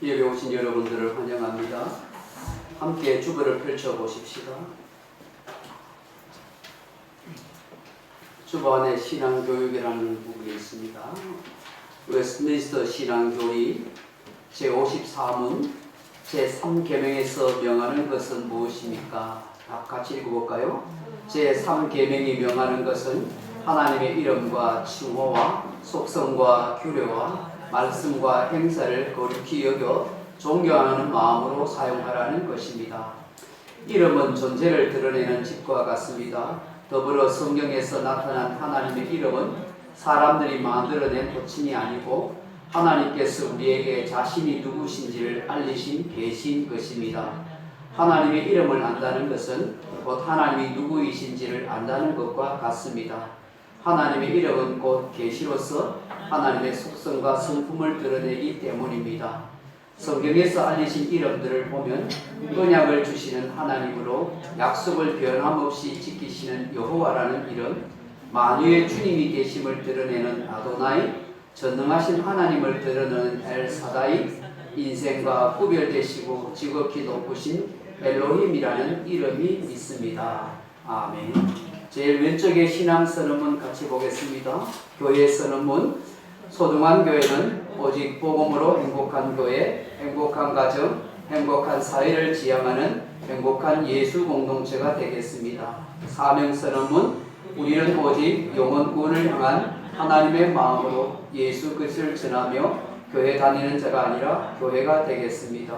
예배 오신 여러분들을 환영합니다. 함께 주보를 펼쳐보십시다. 주보 안에 신앙교육이라는 부분이 있습니다. 웨스트민스터 신앙교리 제54문 제3계명에서 명하는 것은 무엇입니까? 같이 읽어볼까요? 제3계명이 명하는 것은 하나님의 이름과 칭호와 속성과 규례와 말씀과 행사를 거룩히 여겨 존경하는 마음으로 사용하라는 것입니다. 이름은 존재를 드러내는 집과 같습니다. 더불어 성경에서 나타난 하나님의 이름은 사람들이 만들어낸 호칭이 아니고 하나님께서 우리에게 자신이 누구신지를 알리신 계시인 것입니다. 하나님의 이름을 안다는 것은 곧 하나님이 누구이신지를 안다는 것과 같습니다. 하나님의 이름은 곧 계시로서 하나님의 속성과 성품을 드러내기 때문입니다. 성경에서 알리신 이름들을 보면 언약을 주시는 하나님으로 약속을 변함없이 지키시는 여호와라는 이름, 만유의 주님이 계심을 드러내는 아도나이, 전능하신 하나님을 드러내는 엘사다이, 인생과 구별되시고 지극히 높으신 엘로힘이라는 이름이 있습니다. 아멘. 제일 왼쪽에 신앙 선언문 같이 보겠습니다. 교회 선언문. 소중한 교회는 오직 복음으로 행복한 교회, 행복한 가정, 행복한 사회를 지향하는 행복한 예수 공동체가 되겠습니다. 사명 선언문. 우리는 오직 영혼구원을 향한 하나님의 마음으로 예수 그리스도를 전하며 교회 다니는 자가 아니라 교회가 되겠습니다.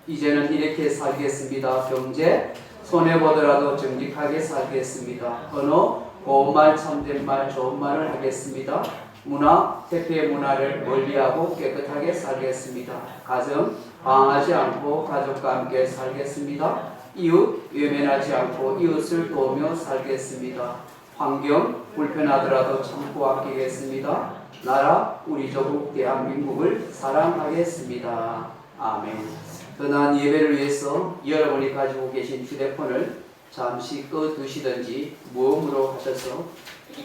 이제는 이렇게 살겠습니다. 경제 손해보더라도 정직하게 살겠습니다. 언어 고운 말, 참된 말, 좋은 말을 하겠습니다. 문화 태폐의 문화를 멀리하고 깨끗하게 살겠습니다. 가정 방황하지 않고 가족과 함께 살겠습니다. 이웃 외면하지 않고 이웃을 도우며 살겠습니다. 환경 불편하더라도 참고 아끼겠습니다. 나라 우리 조국 대한민국을 사랑하겠습니다. 아멘. 흔한 예배를 위해서 여러분이 가지고 계신 휴대폰을 잠시 꺼두시든지 무음으로 하셔서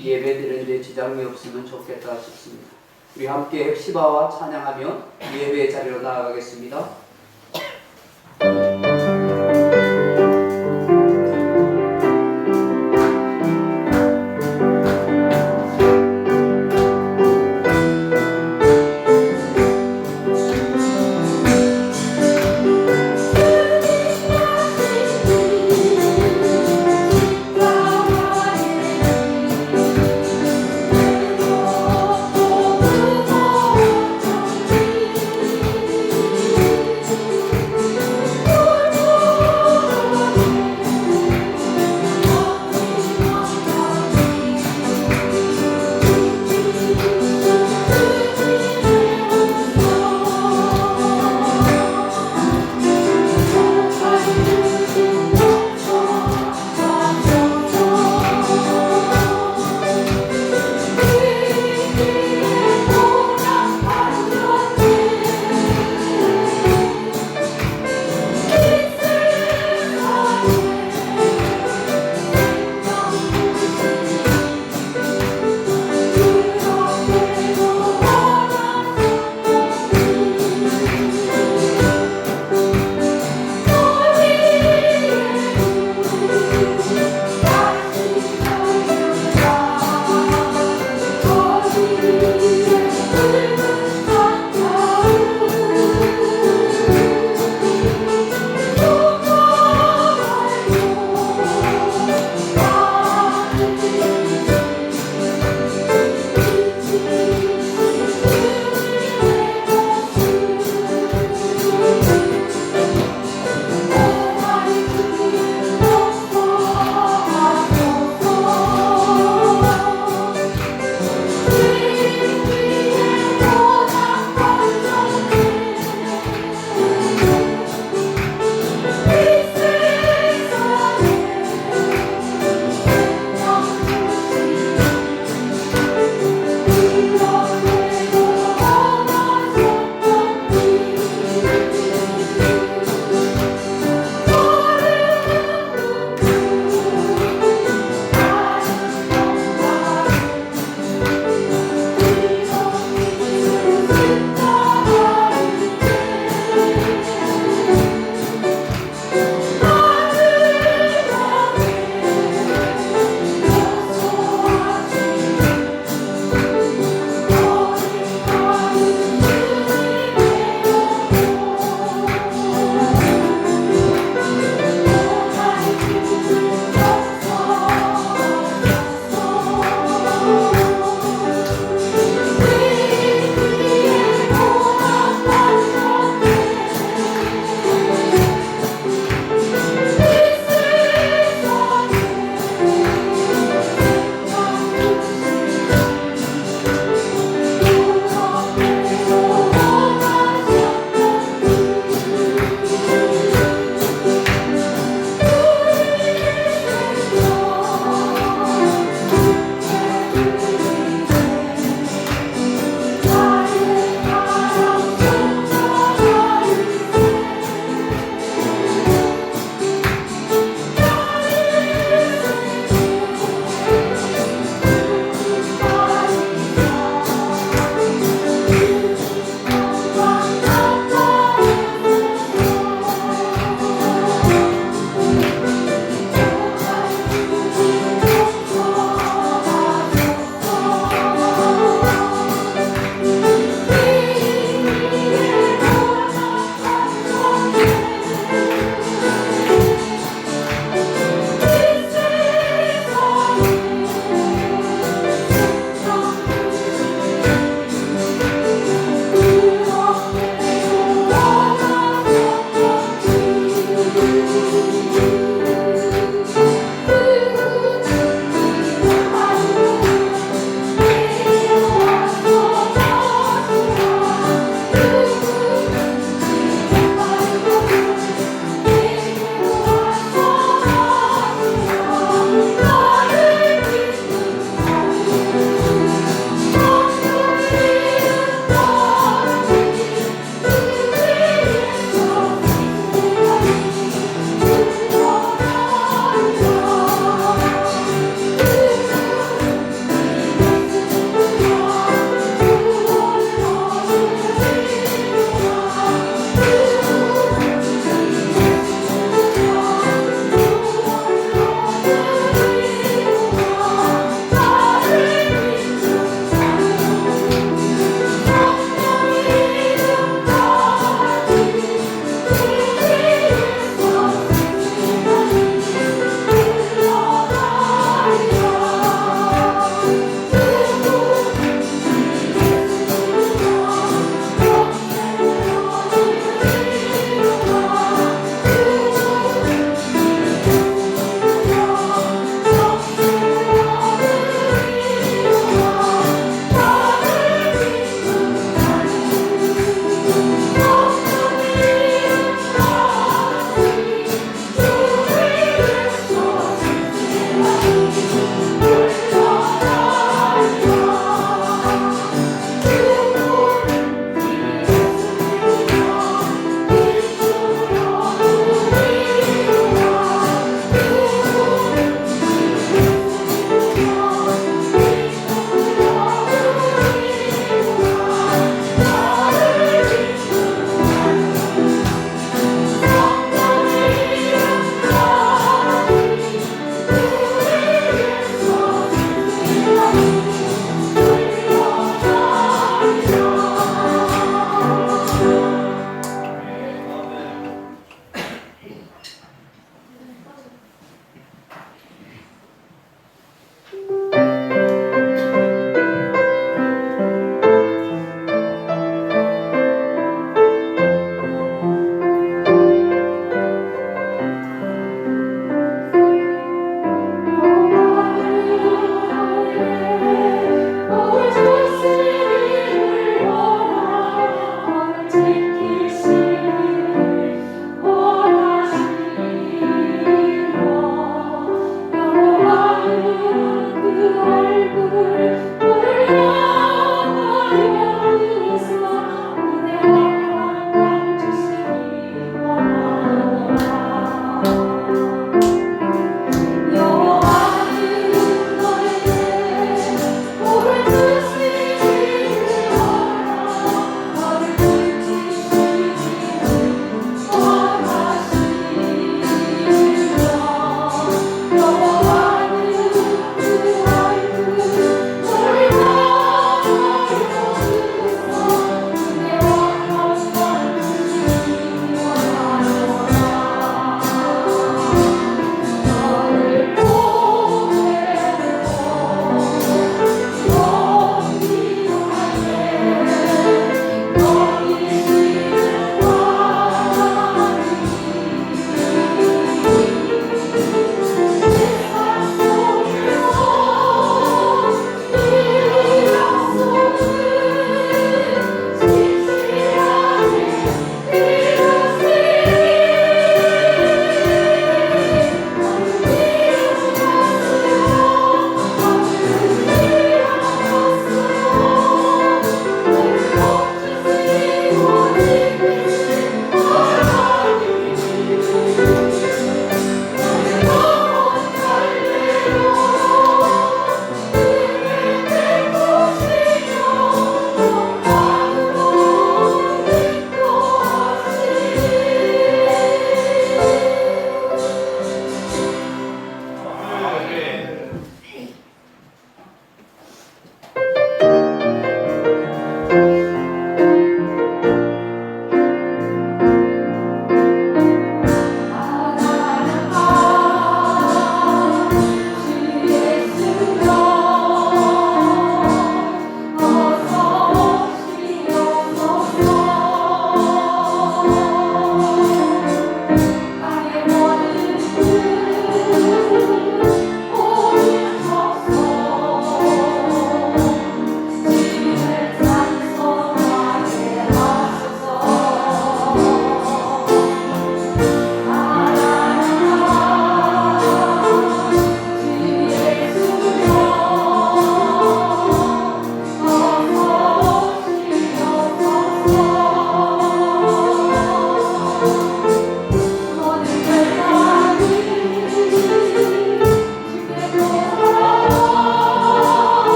예배 드리는데 지장이 없으면 좋겠다 싶습니다. 우리 함께 시바와 찬양하며 예배 자리로 나아가겠습니다.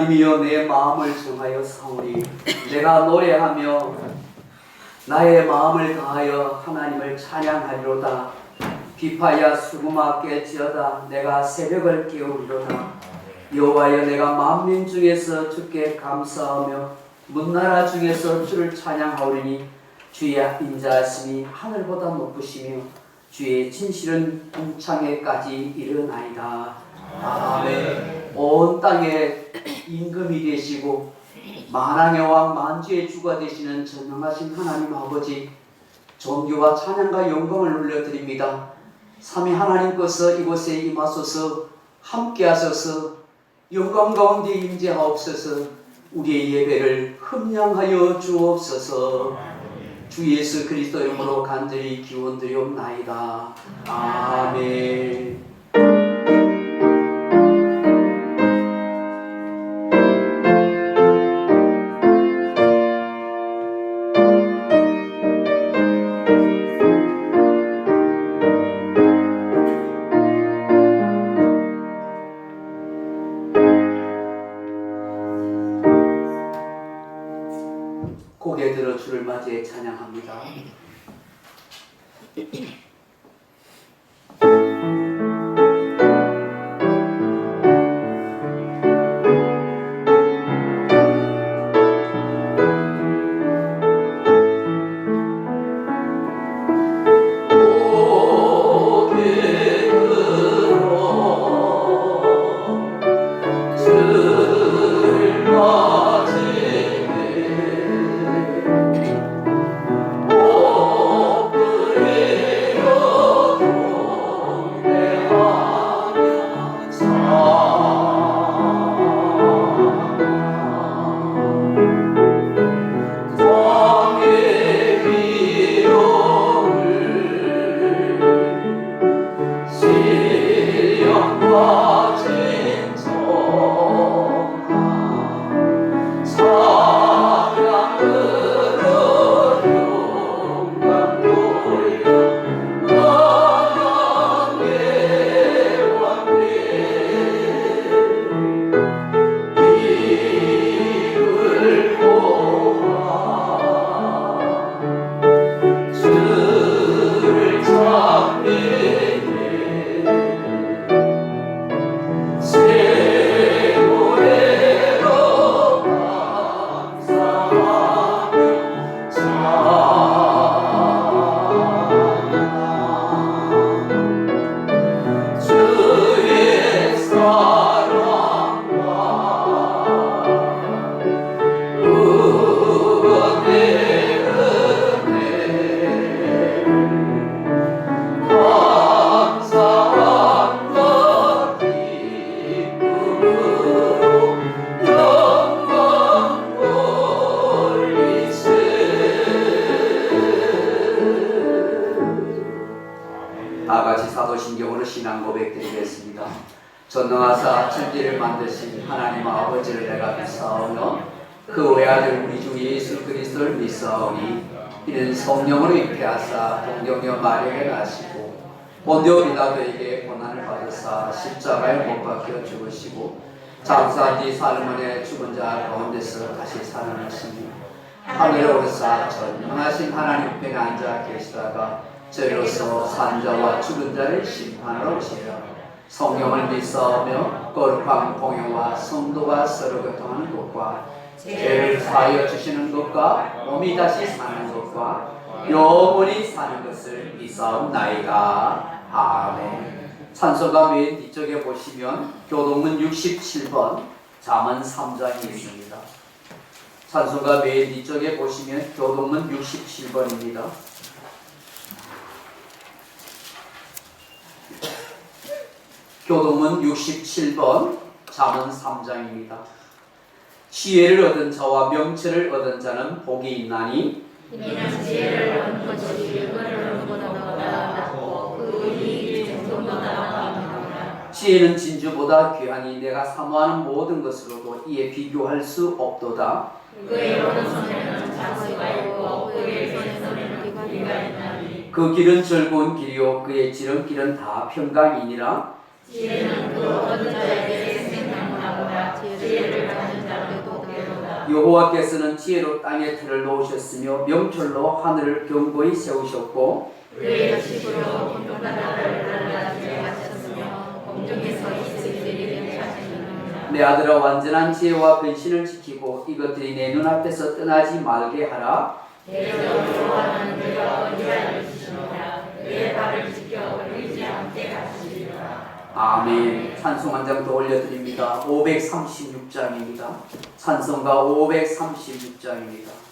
하나님이여 내 마음을 정하여 사오니 내가 노래하며 나의 마음을 다하여 하나님을 찬양하리로다. 비파야 수구마 깰지어다. 내가 새벽을 깨우리로다. 여호와여 내가 만민 중에서 주께 감사하며 문나라 중에서 주를 찬양하오리니 주의 인자하심이 하늘보다 높으시며 주의 진실은 궁창에까지 이르나이다. 아멘. 온 땅에 임금이 되시고 만왕의 왕 만주의 주가 되시는 전능하신 하나님 아버지, 존귀와 찬양과 영광을 올려드립니다. 삼위 하나님께서 이곳에 임하소서, 함께하소서, 영광 가운데 임재하옵소서. 우리의 예배를 흠량하여 주옵소서. 주 예수 그리스도 이름으로 간절히 기원드리옵나이다. 아멘. 고개 들어 주를 맞이해 찬양합니다. 사도신경으로 신앙 고백드리겠습니다. 전능하사 천지를 만드신 하나님 아버지를 내가 믿사오며 그 외아들 우리 주 예수 그리스도를 믿사오니 이는 성령으로 잉태하사 동정녀 마리아에 나시고 본디오 빌라도에게 고난을 받으사 십자가에 못 박혀 죽으시고 장사한 뒤 사흘 죽은 자 가운데서 다시 살아나시니 하늘에 오르사 전능하신 하나님 우편에 앉아 계시다가 저리로서 산자와 죽은 자를 심판하러 오시리라. 성령을 믿사오며 거룩한 공회와 성도가 서로 교통하는 것과 죄를 사하여 주시는 것과 몸이 다시 사는 것과 영원히 사는 것을 믿사옵나이다. 아멘. 찬송가 맨 뒤쪽에 보시면 교동문 67번 잠언 3장이 있습니다. 찬송가 맨 뒤쪽에 보시면 교동문 67번입니다. 교동문 67번 잠언 3장입니다. 지혜를 얻은 자와 명철을 얻은 자는 복이 있나니 이는 지혜를 얻는 것이 육을 얻는 것보다 낫고 그 의이 생존보다 나아갑니다. 지혜는 진주보다 귀하니 내가 사모하는 모든 것으로도 이에 비교할 수 없도다. 그의 오른손에는 장수가 있고 그의 왼손에는 비가 있나니 그 길은 즐거운 길이요 그의 지름길은 다 평강이니라. 지혜는 그 얻은 자에게 생명을 나오나 지혜를 받는 자들도 되로다. 여호와께서는 지혜로 땅에 틀을 놓으셨으며 명철로 하늘을 견고히 세우셨고 그의 집으로 공평한 나라를 달라지게 하셨으며 공중에서 이스라엘에게 찾으시느니라. 내 아들아 완전한 지혜와 근신을 지키고 이것들이 내 눈앞에서 떠나지 말게 하라. 내 여호와는 내가 의뢰하여 주시노라. 내 발을 지켜 울리지 않게 하시리라. 아멘. 찬송 한 장 더 올려드립니다. 536장입니다. 찬송가 536장입니다.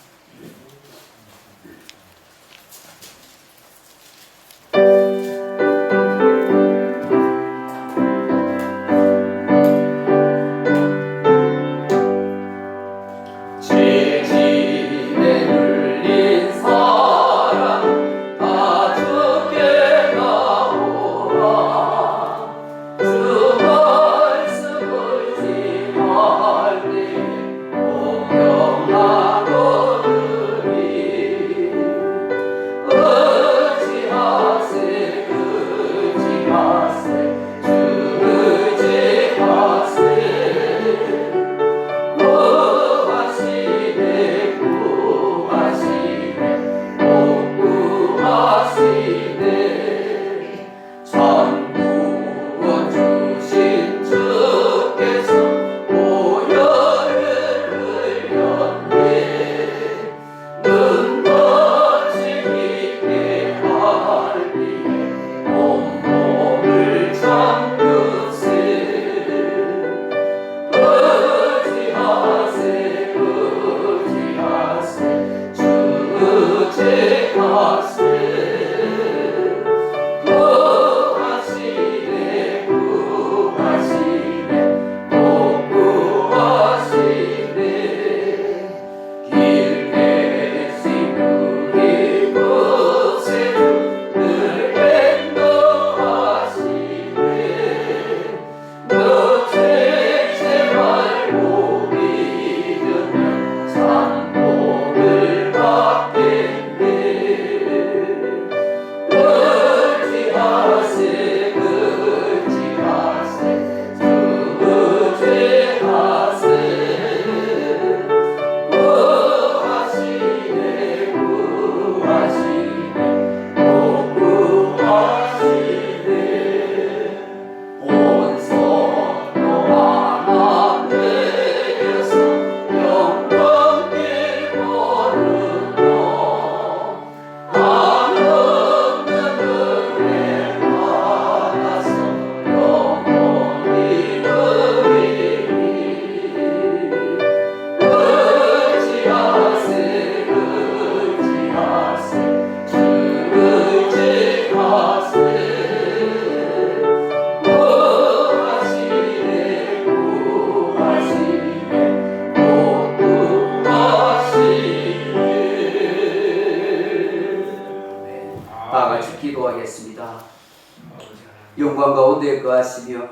영광 가운데 거하시며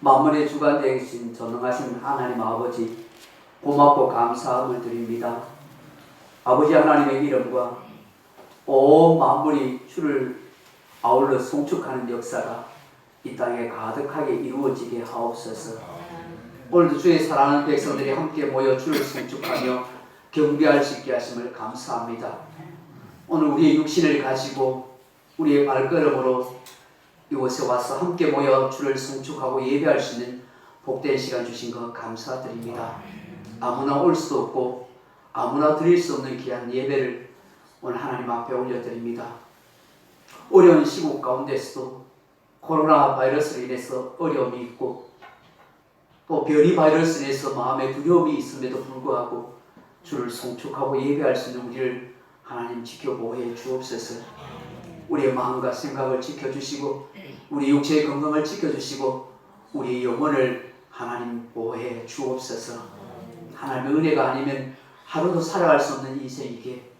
만물의 주관 되신 전능하신 하나님 아버지 고맙고 감사함을 드립니다. 아버지 하나님의 이름과 온 만물이 주를 아울러 송축하는 역사가 이 땅에 가득하게 이루어지게 하옵소서. 오늘도 주의 사랑하는 백성들이 함께 모여 주를 송축하며 경배할 수 있게 하심을 감사합니다. 오늘 우리의 육신을 가지고 우리의 발걸음으로 이곳에 와서 함께 모여 주를 송축하고 예배할 수 있는 복된 시간 주신 것 감사드립니다. 아무나 올 수도 없고 아무나 드릴 수 없는 귀한 예배를 오늘 하나님 앞에 올려드립니다. 어려운 시국 가운데서도 코로나 바이러스로 인해서 어려움이 있고 또 변이 바이러스로 인해서 마음에 두려움이 있음에도 불구하고 주를 송축하고 예배할 수 있는 우리를 하나님 지켜보호해 주옵소서. 우리의 마음과 생각을 지켜주시고 우리 육체의 건강을 지켜주시고 우리의 영혼을 하나님 보호해 주옵소서. 하나님의 은혜가 아니면 하루도 살아갈 수 없는 인생이기에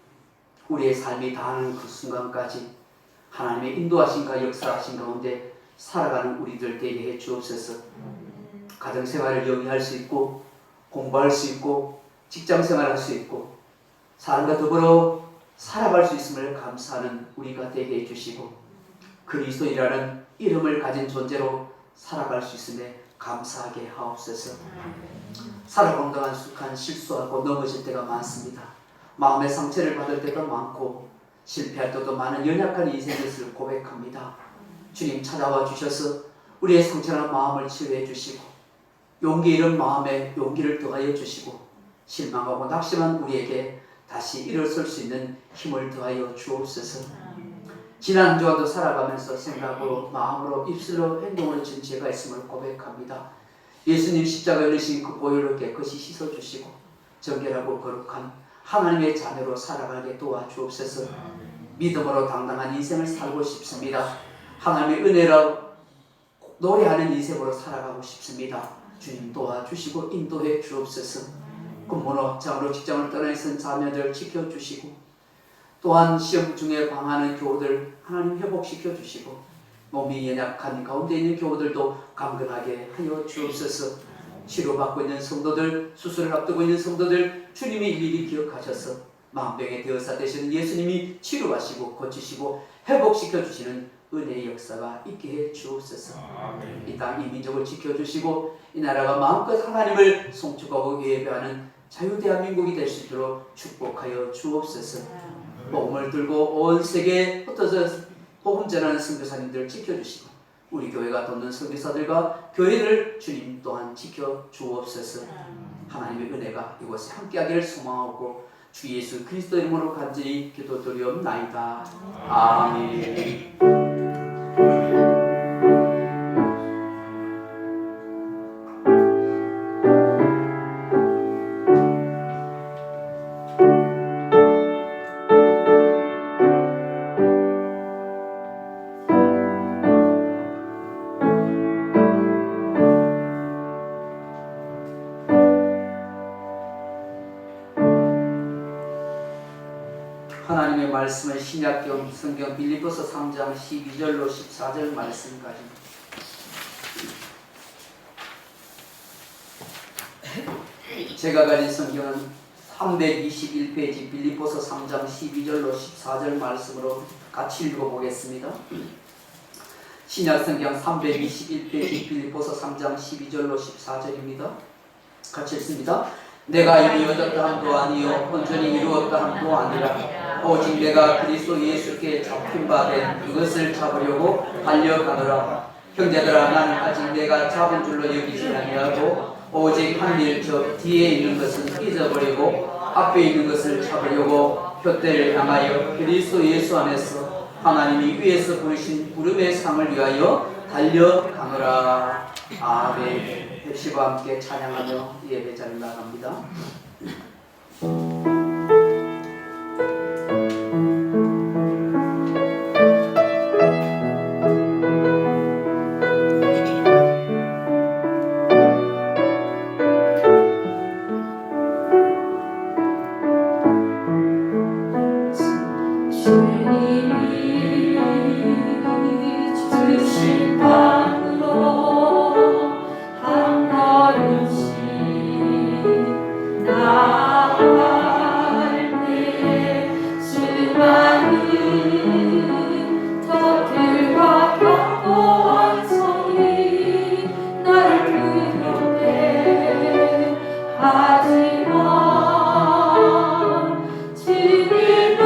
우리의 삶이 다하는 그 순간까지 하나님의 인도하심과 역사하신 가운데 살아가는 우리들 되게 해 주옵소서. 가정생활을 영위할 수 있고 공부할 수 있고 직장생활할 수 있고 사람과 더불어 살아갈 수 있음을 감사하는 우리가 되게 해주시고 그리스도이라는 이름을 가진 존재로 살아갈 수 있음에 감사하게 하옵소서. 살아가는 동안 숙한 실수하고 넘어질 때가 많습니다. 마음의 상처를 받을 때도 많고 실패할 때도 많은 연약한 인생의 것을 고백합니다. 주님 찾아와 주셔서 우리의 상처난 마음을 치유해 주시고 용기 잃은 마음에 용기를 더하여 주시고 실망하고 낙심한 우리에게 다시 일어설 수 있는 힘을 더하여 주옵소서. 지난 한 주간도 살아가면서 생각으로 마음으로 입술로 행동으로 진 죄가 있음을 고백합니다. 예수님 십자가에 흘리신 그 보혈로 깨끗이 씻어주시고 정결하고 거룩한 하나님의 자녀로 살아가게 도와주옵소서. 믿음으로 당당한 인생을 살고 싶습니다. 하나님의 은혜로 노래하는 인생으로 살아가고 싶습니다. 주님 도와주시고 인도해 주옵소서. 근무로 장으로 직장을 떠나 있는 자녀들 지켜주시고 또한 시험 중에 방황하는 교우들 하나님 회복시켜 주시고 몸이 연약한 가운데 있는 교우들도 강건하게 하여 주옵소서. 치료받고 있는 성도들, 수술을 앞두고 있는 성도들 주님이 일일이 기억하셔서 만병의 대의사 되시는 예수님이 치료하시고 고치시고 회복시켜 주시는 은혜의 역사가 있게 해 주옵소서. 이 땅 이 민족을 지켜주시고 이 나라가 마음껏 하나님을 송축하고 예배하는 자유 대한민국이 될 수 있도록 축복하여 주옵소서. 복음을 들고 온 세계에 흩어져 복음 전하는 선교사님들 지켜주시고 우리 교회가 돕는 선교사들과 교회를 주님 또한 지켜 주옵소서. 하나님의 은혜가 이곳에 함께하기를 소망하고 주 예수 그리스도 이름으로 간절히 기도드리옵나이다. 아멘. 하나님의 말씀은 신약경 성경 빌립보서 3장 12절로 14절 말씀까지. 제가 가진 성경은 321페이지 빌립보서 3장 12절로 14절 말씀으로 같이 읽어보겠습니다. 신약성경 321페이지 빌립보서 3장 12절로 14절입니다. 같이 읽습니다. 내가 이미 얻었다 함도 아니요 온전히 이루었다 함도 아니라 오직 내가 그리스도 예수께 잡힌 바 된 그것을 잡으려고 달려가노라. 형제들아 나는 아직 내가 잡은 줄로 여기지 아니하고 오직 한 일 저 뒤에 있는 것은 잊어버리고 앞에 있는 것을 잡으려고 표대를 향하여 그리스도 예수 안에서 하나님이 위에서 부르신 부름의 상을 위하여 달려가노라. 아멘. 백시와 함께 찬양하며 예배 자리로 나갑니다. 하지만 주님은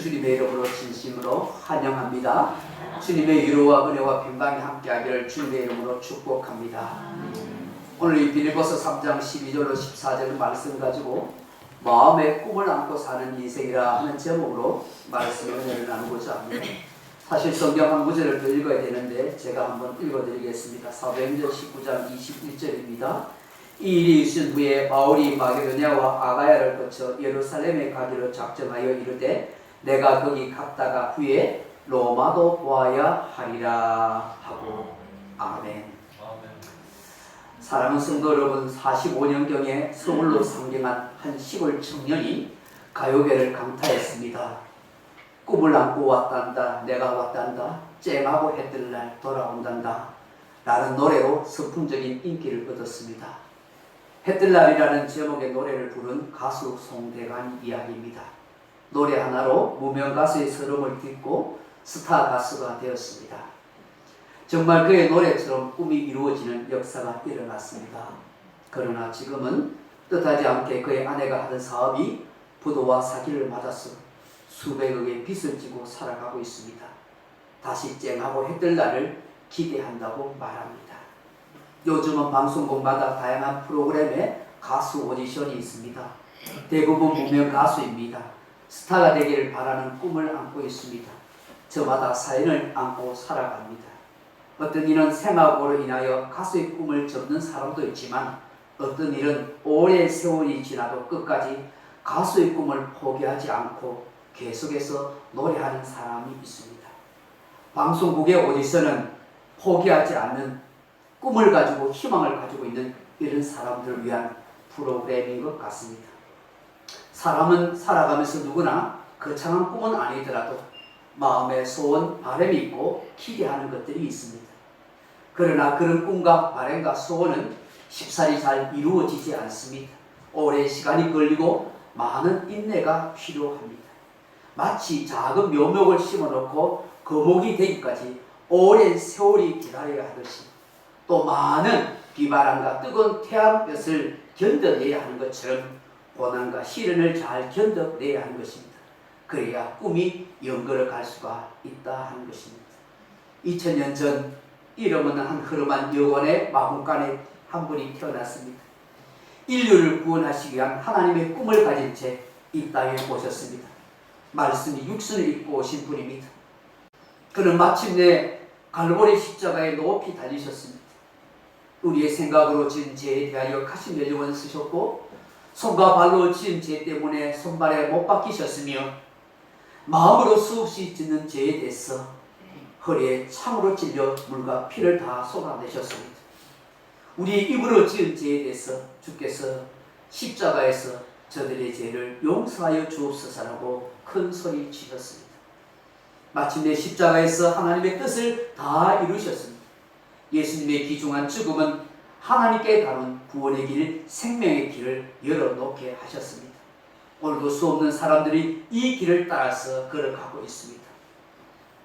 주님의 이름으로 진심으로 환영합니다. 주님의 위로와 은혜와 평강이 함께하기를 주님의 이름으로 축복합니다. 오늘 이 빌립보서 3장 12절로 14절 말씀 가지고 마음의 꿈을 안고 사는 인생이라 하는 제목으로 말씀의 은혜를 나누고자 합니다. 사실 성경 한 구절을 더 읽어야 되는데 제가 한번 읽어드리겠습니다. 사도행전 19장 21절입니다. 이 일이 있은 후에 바울이 마게도냐와 아가야를 거쳐 예루살렘에 가기로 작정하여 이르되 내가 거기 갔다가 후에 로마도 보아야 하리라 하고. 아멘. 사랑하는 성도 여러분, 45년경에 서울로 상경한 한 시골 청년이 가요계를 강타했습니다. 꿈을 안고 왔단다, 내가 왔단다, 쨍하고 해뜰 날 돌아온단다 라는 노래로 선풍적인 인기를 얻었습니다. 해뜰 날이라는 제목의 노래를 부른 가수 송대관 이야기입니다. 노래 하나로 무명 가수의 서름을 딛고 스타 가수가 되었습니다. 정말 그의 노래처럼 꿈이 이루어지는 역사가 일어났습니다. 그러나 지금은 뜻하지 않게 그의 아내가 하던 사업이 부도와 사기를 맞아서 수백억의 빚을 지고 살아가고 있습니다. 다시 쨍하고 해뜰 날을 기대한다고 말합니다. 요즘은 방송국마다 다양한 프로그램에 가수 오디션이 있습니다. 대부분 무명 가수입니다. 스타가 되기를 바라는 꿈을 안고 있습니다. 저마다 사연을 안고 살아갑니다. 어떤 이는 생업으로 인하여 가수의 꿈을 접는 사람도 있지만 어떤 일은 오랜 세월이 지나도 끝까지 가수의 꿈을 포기하지 않고 계속해서 노래하는 사람이 있습니다. 방송국의 오디션은 포기하지 않는 꿈을 가지고 희망을 가지고 있는 이런 사람들을 위한 프로그램인 것 같습니다. 사람은 살아가면서 누구나 거창한 꿈은 아니더라도 마음에 소원, 바람이 있고 기대하는 것들이 있습니다. 그러나 그런 꿈과 바람과 소원은 쉽사리 잘 이루어지지 않습니다. 오랜 시간이 걸리고 많은 인내가 필요합니다. 마치 작은 묘목을 심어놓고 거목이 되기까지 오랜 세월이 기다려야 하듯이 또 많은 비바람과 뜨거운 태양볕을 견뎌내야 하는 것처럼 고난과 시련을 잘 견뎌내야 하는 것입니다. 그래야 꿈이 연결을 갈 수가 있다 하는 것입니다. 2000년 전 이름 없는 한 흐름한 여관의 마군간에 한 분이 태어났습니다. 인류를 구원하시기 위한 하나님의 꿈을 가진 채 이 땅에 오셨습니다. 말씀이 육신을 입고 오신 분입니다. 그는 마침내 갈보리 십자가에 높이 달리셨습니다. 우리의 생각으로 지은 죄에 대하여 가시 면류관을 쓰셨고 손과 발로 지은 죄 때문에 손발에 못 박히셨으며 마음으로 수없이 짓는 죄에 대해서 허리에 창으로 찔려 물과 피를 다 쏟아내셨습니다. 우리의 입으로 지은 죄에 대해서 주께서 십자가에서 저들의 죄를 용서하여 주옵소서라고 큰 소리 치셨습니다. 마침내 십자가에서 하나님의 뜻을 다 이루셨습니다. 예수님의 귀중한 죽음은 하나님께 가는 구원의 길, 생명의 길을 열어놓게 하셨습니다. 오늘도 수없는 사람들이 이 길을 따라서 걸어가고 있습니다.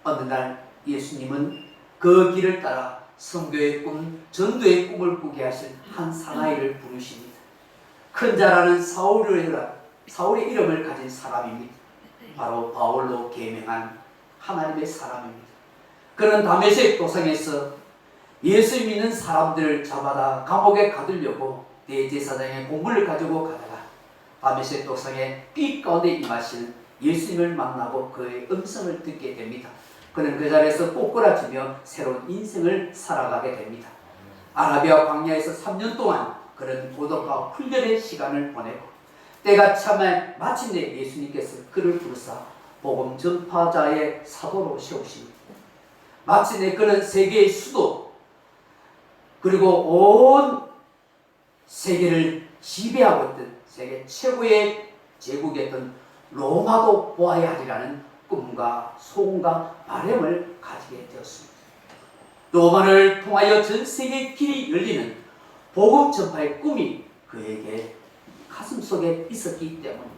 어느 날 예수님은 그 길을 따라 선교의 꿈, 전도의 꿈을 꾸게 하신 한 사나이를 부르십니다. 큰 자라는 사울의 이름을 가진 사람입니다. 바로 바울로 계명한 하나님의 사람입니다. 그는 다메섹 도상에서 예수 믿는 사람들을 잡아다 감옥에 가두려고 대제사장의 공문을 가지고 가다가 다메섹 도상의 빛 가운데 임하시는 예수님을 만나고 그의 음성을 듣게 됩니다. 그는 그 자리에서 꼬꾸라지며 새로운 인생을 살아가게 됩니다. 아라비아 광야에서 3년 동안 그런 고독과 훈련의 시간을 보내고 때가 차면 마침내 예수님께서 그를 부르사 복음 전파자의 사도로 세우십니다. 마침내 그는 세계의 수도 그리고 온 세계를 지배하고 있던 세계 최고의 제국이었던 로마도 보아야 하리라는 꿈과 소원과 바람을 가지게 되었습니다. 로마를 통하여 전 세계의 길이 열리는 복음 전파의 꿈이 그에게 가슴속에 있었기 때문입니다.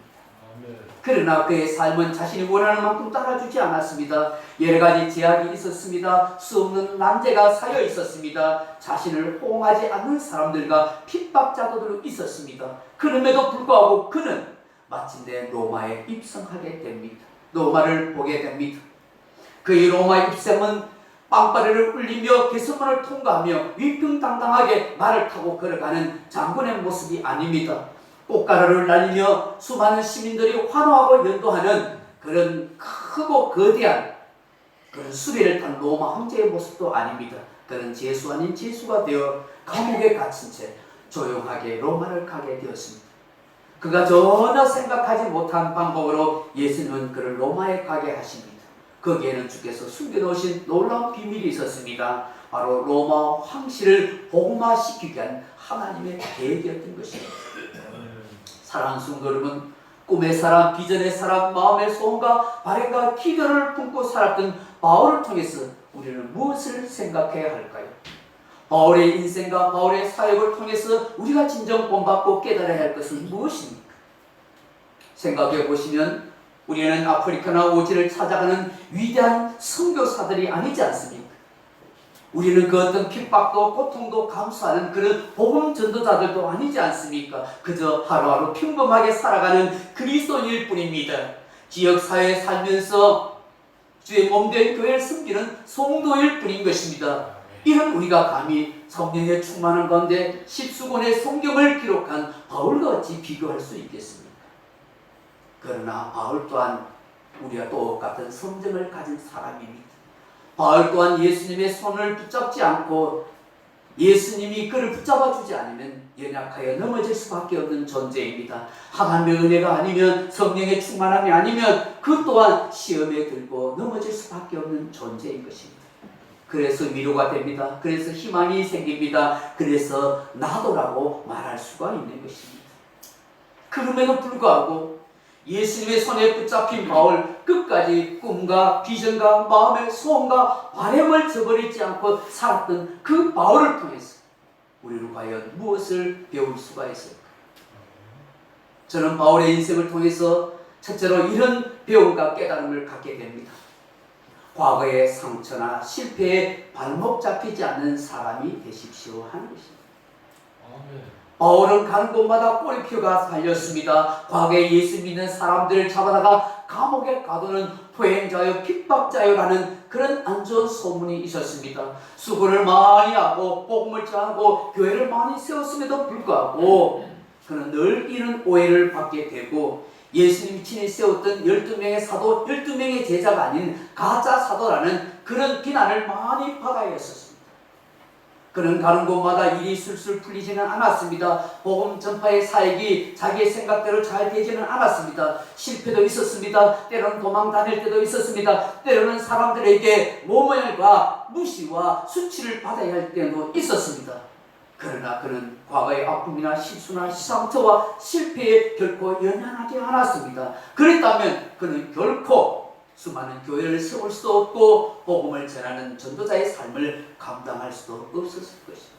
그러나 그의 삶은 자신이 원하는 만큼 따라주지 않았습니다. 여러 가지 제약이 있었습니다. 수없는 난제가 쌓여 있었습니다. 자신을 호응하지 않는 사람들과 핍박자들도 있었습니다. 그럼에도 불구하고 그는 마침내 로마에 입성하게 됩니다. 로마를 보게 됩니다. 그의 로마 입성은 빵빠레를 울리며 개선문을 통과하며 위풍당당하게 말을 타고 걸어가는 장군의 모습이 아닙니다. 꽃가루를 날리며 수많은 시민들이 환호하고 연도하는 그런 크고 거대한 그런 수레를 탄 로마 황제의 모습도 아닙니다. 그는 죄수 아닌 죄수가 되어 감옥에 갇힌 채 조용하게 로마를 가게 되었습니다. 그가 전혀 생각하지 못한 방법으로 예수님은 그를 로마에 가게 하십니다. 거기에는 주께서 숨겨놓으신 놀라운 비밀이 있었습니다. 바로 로마 황실을 복음화시키기 위한 하나님의 계획이었던 것입니다. 사랑하는 성도 여러분, 꿈의 사람, 비전의 사람, 마음의 소원과 바램과 기도를 품고 살았던 바울을 통해서 우리는 무엇을 생각해야 할까요? 바울의 인생과 바울의 사역을 통해서 우리가 진정 본받고 깨달아야 할 것은 무엇입니까? 생각해 보시면 우리는 아프리카나 오지를 찾아가는 위대한 선교사들이 아니지 않습니까? 우리는 그 어떤 핍박도 고통도 감수하는 그런 복음 전도자들도 아니지 않습니까? 그저 하루하루 평범하게 살아가는 그리스도인일 뿐입니다. 지역사회에 살면서 주의 몸된 교회를 섬기는 성도일 뿐인 것입니다. 이런 우리가 감히 성령의 충만한 가운데 십수권의 성경을 기록한 바울과 어찌 비교할 수 있겠습니까? 그러나 바울 또한 우리와 똑같은 성정을 가진 사람입니다. 바울 또한 예수님의 손을 붙잡지 않고 예수님이 그를 붙잡아 주지 않으면 연약하여 넘어질 수밖에 없는 존재입니다. 하나님의 은혜가 아니면, 성령의 충만함이 아니면 그 또한 시험에 들고 넘어질 수밖에 없는 존재인 것입니다. 그래서 위로가 됩니다. 그래서 희망이 생깁니다. 그래서 나도라고 말할 수가 있는 것입니다. 그럼에도 불구하고 예수님의 손에 붙잡힌 바울, 끝까지 꿈과 비전과 마음의 소원과 바램을 저버리지 않고 살았던 그 바울을 통해서 우리는 과연 무엇을 배울 수가 있을까? 저는 바울의 인생을 통해서 첫째로 이런 배움과 깨달음을 갖게 됩니다. 과거의 상처나 실패에 발목 잡히지 않는 사람이 되십시오 하는 것입니다. 바울은 가는 곳마다 꼬리표가 달렸습니다. 과거에 예수 믿는 사람들을 잡아다가 감옥에 가두는 포행자요 핍박자요라는 그런 안 좋은 소문이 있었습니다. 수고를 많이 하고 복음을 전하고 교회를 많이 세웠음에도 불구하고 그는 늘 이런 오해를 받게 되고 예수님이 친히 세웠던 12명의 사도, 12명의 제자가 아닌 가짜 사도라는 그런 비난을 많이 받아야 했었습니다. 그는 가는 곳마다 일이 술술 풀리지는 않았습니다. 복음 전파의 사역이 자기의 생각대로 잘 되지는 않았습니다. 실패도 있었습니다. 때로는 도망 다닐 때도 있었습니다. 때로는 사람들에게 모멸과 무시와 수치를 받아야 할 때도 있었습니다. 그러나 그는 과거의 아픔이나 실수나 상처와 실패에 결코 연연하지 않았습니다. 그랬다면 그는 결코 수많은 교회를 세울 수도 없고 복음을 전하는 전도자의 삶을 감당할 수도 없었을 것입니다.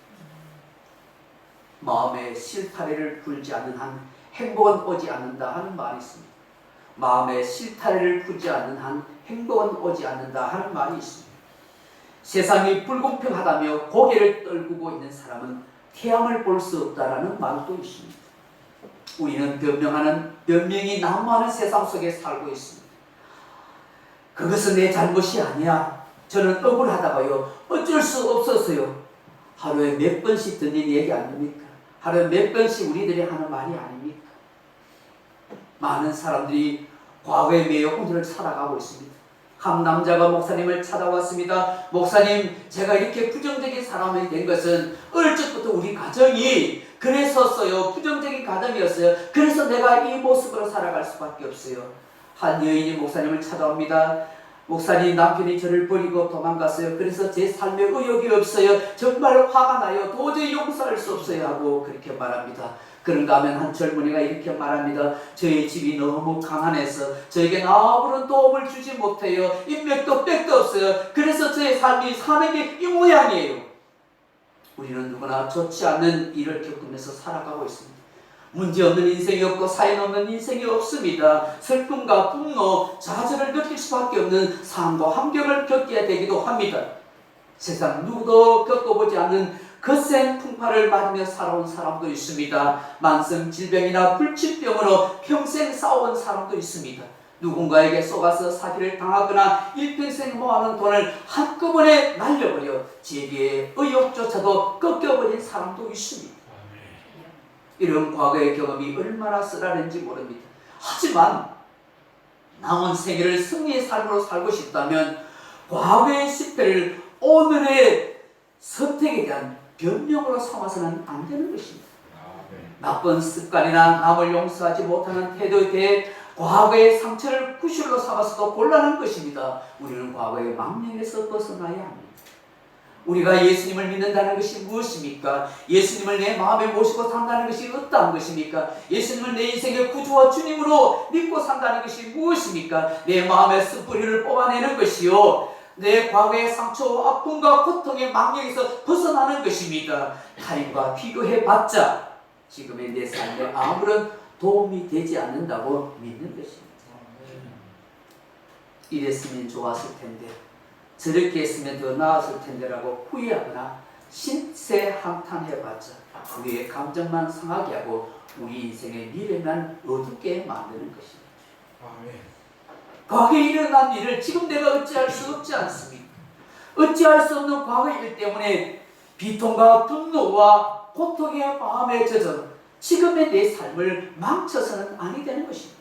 마음에 실타래를 풀지 않는 한 행복은 오지 않는다 하는 말이 있습니다. 마음에 실타래를 풀지 않는 한 행복은 오지 않는다 하는 말이 있습니다. 세상이 불공평하다며 고개를 떨구고 있는 사람은 태양을 볼 수 없다라는 말도 있습니다. 우리는 변명하는 변명이 난무하는 세상 속에 살고 있습니다. 그것은 내 잘못이 아니야. 저는 억울하다가요. 어쩔 수 없었어요. 하루에 몇 번씩 듣는 얘기 아닙니까? 하루에 몇 번씩 우리들이 하는 말이 아닙니까? 많은 사람들이 과거에 매여 오늘을 살아가고 있습니다. 한 남자가 목사님을 찾아왔습니다. 목사님, 제가 이렇게 부정적인 사람이 된 것은 어릴 적부터 우리 가정이 그랬었어요. 부정적인 가정이었어요. 그래서 내가 이 모습으로 살아갈 수밖에 없어요. 한 여인이 목사님을 찾아옵니다. 목사님, 남편이 저를 버리고 도망갔어요. 그래서 제 삶에 의욕이 없어요. 정말 화가 나요. 도저히 용서할 수 없어요 하고 그렇게 말합니다. 그런가 하면 한 젊은이가 이렇게 말합니다. 저희 집이 너무 가난해서 저에게 아무런 도움을 주지 못해요. 인맥도 백도 없어요. 그래서 저의 삶이 사는 게 이 모양이에요. 우리는 누구나 좋지 않은 일을 겪으면서 살아가고 있습니다. 문제없는 인생이 없고 사연 없는 인생이 없습니다. 슬픔과 분노, 좌절을 느낄 수밖에 없는 삶과 환경을 겪게 되기도 합니다. 세상 누구도 겪어보지 않는 거센 풍파를 맞으며 살아온 사람도 있습니다. 만성 질병이나 불치병으로 평생 싸워온 사람도 있습니다. 누군가에게 속아서 사기를 당하거나 일평생 모아놓은 돈을 한꺼번에 날려버려 재계의 의욕조차도 꺾여버린 사람도 있습니다. 이런 과거의 경험이 얼마나 쓰라는지 모릅니다. 하지만 남은 생애를 승리의 삶으로 살고 싶다면 과거의 실패를 오늘의 선택에 대한 변명으로 삼아서는 안 되는 것입니다. 나쁜 습관이나 남을 용서하지 못하는 태도에 대해 과거의 상처를 구실로 삼아서도 곤란한 것입니다. 우리는 과거의 망령에서 벗어나야 합니다. 우리가 예수님을 믿는다는 것이 무엇입니까? 예수님을 내 마음에 모시고 산다는 것이 어떠한 것입니까? 예수님을 내 인생의 구주와 주님으로 믿고 산다는 것이 무엇입니까? 내 마음의 쓴뿌리를 뽑아내는 것이요, 내 과거의 상처와 아픔과 고통의 망령에서 벗어나는 것입니다. 타인과 비교해봤자 지금의 내 삶에 아무런 도움이 되지 않는다고 믿는 것입니다. 이랬으면 좋았을 텐데, 저렇게 했으면 더 나았을 텐데라고 후회하거나 신세한탄해봤자 우리의 감정만 상하게 하고 우리 인생의 미래만 어둡게 만드는 것입니다. 과거에 일어난 일을 지금 내가 어찌할 수 없지 않습니까? 어찌할 수 없는 과거의 일 때문에 비통과 분노와 고통의 마음에 젖어 지금의 내 삶을 망쳐서는 아니 되는 것입니다.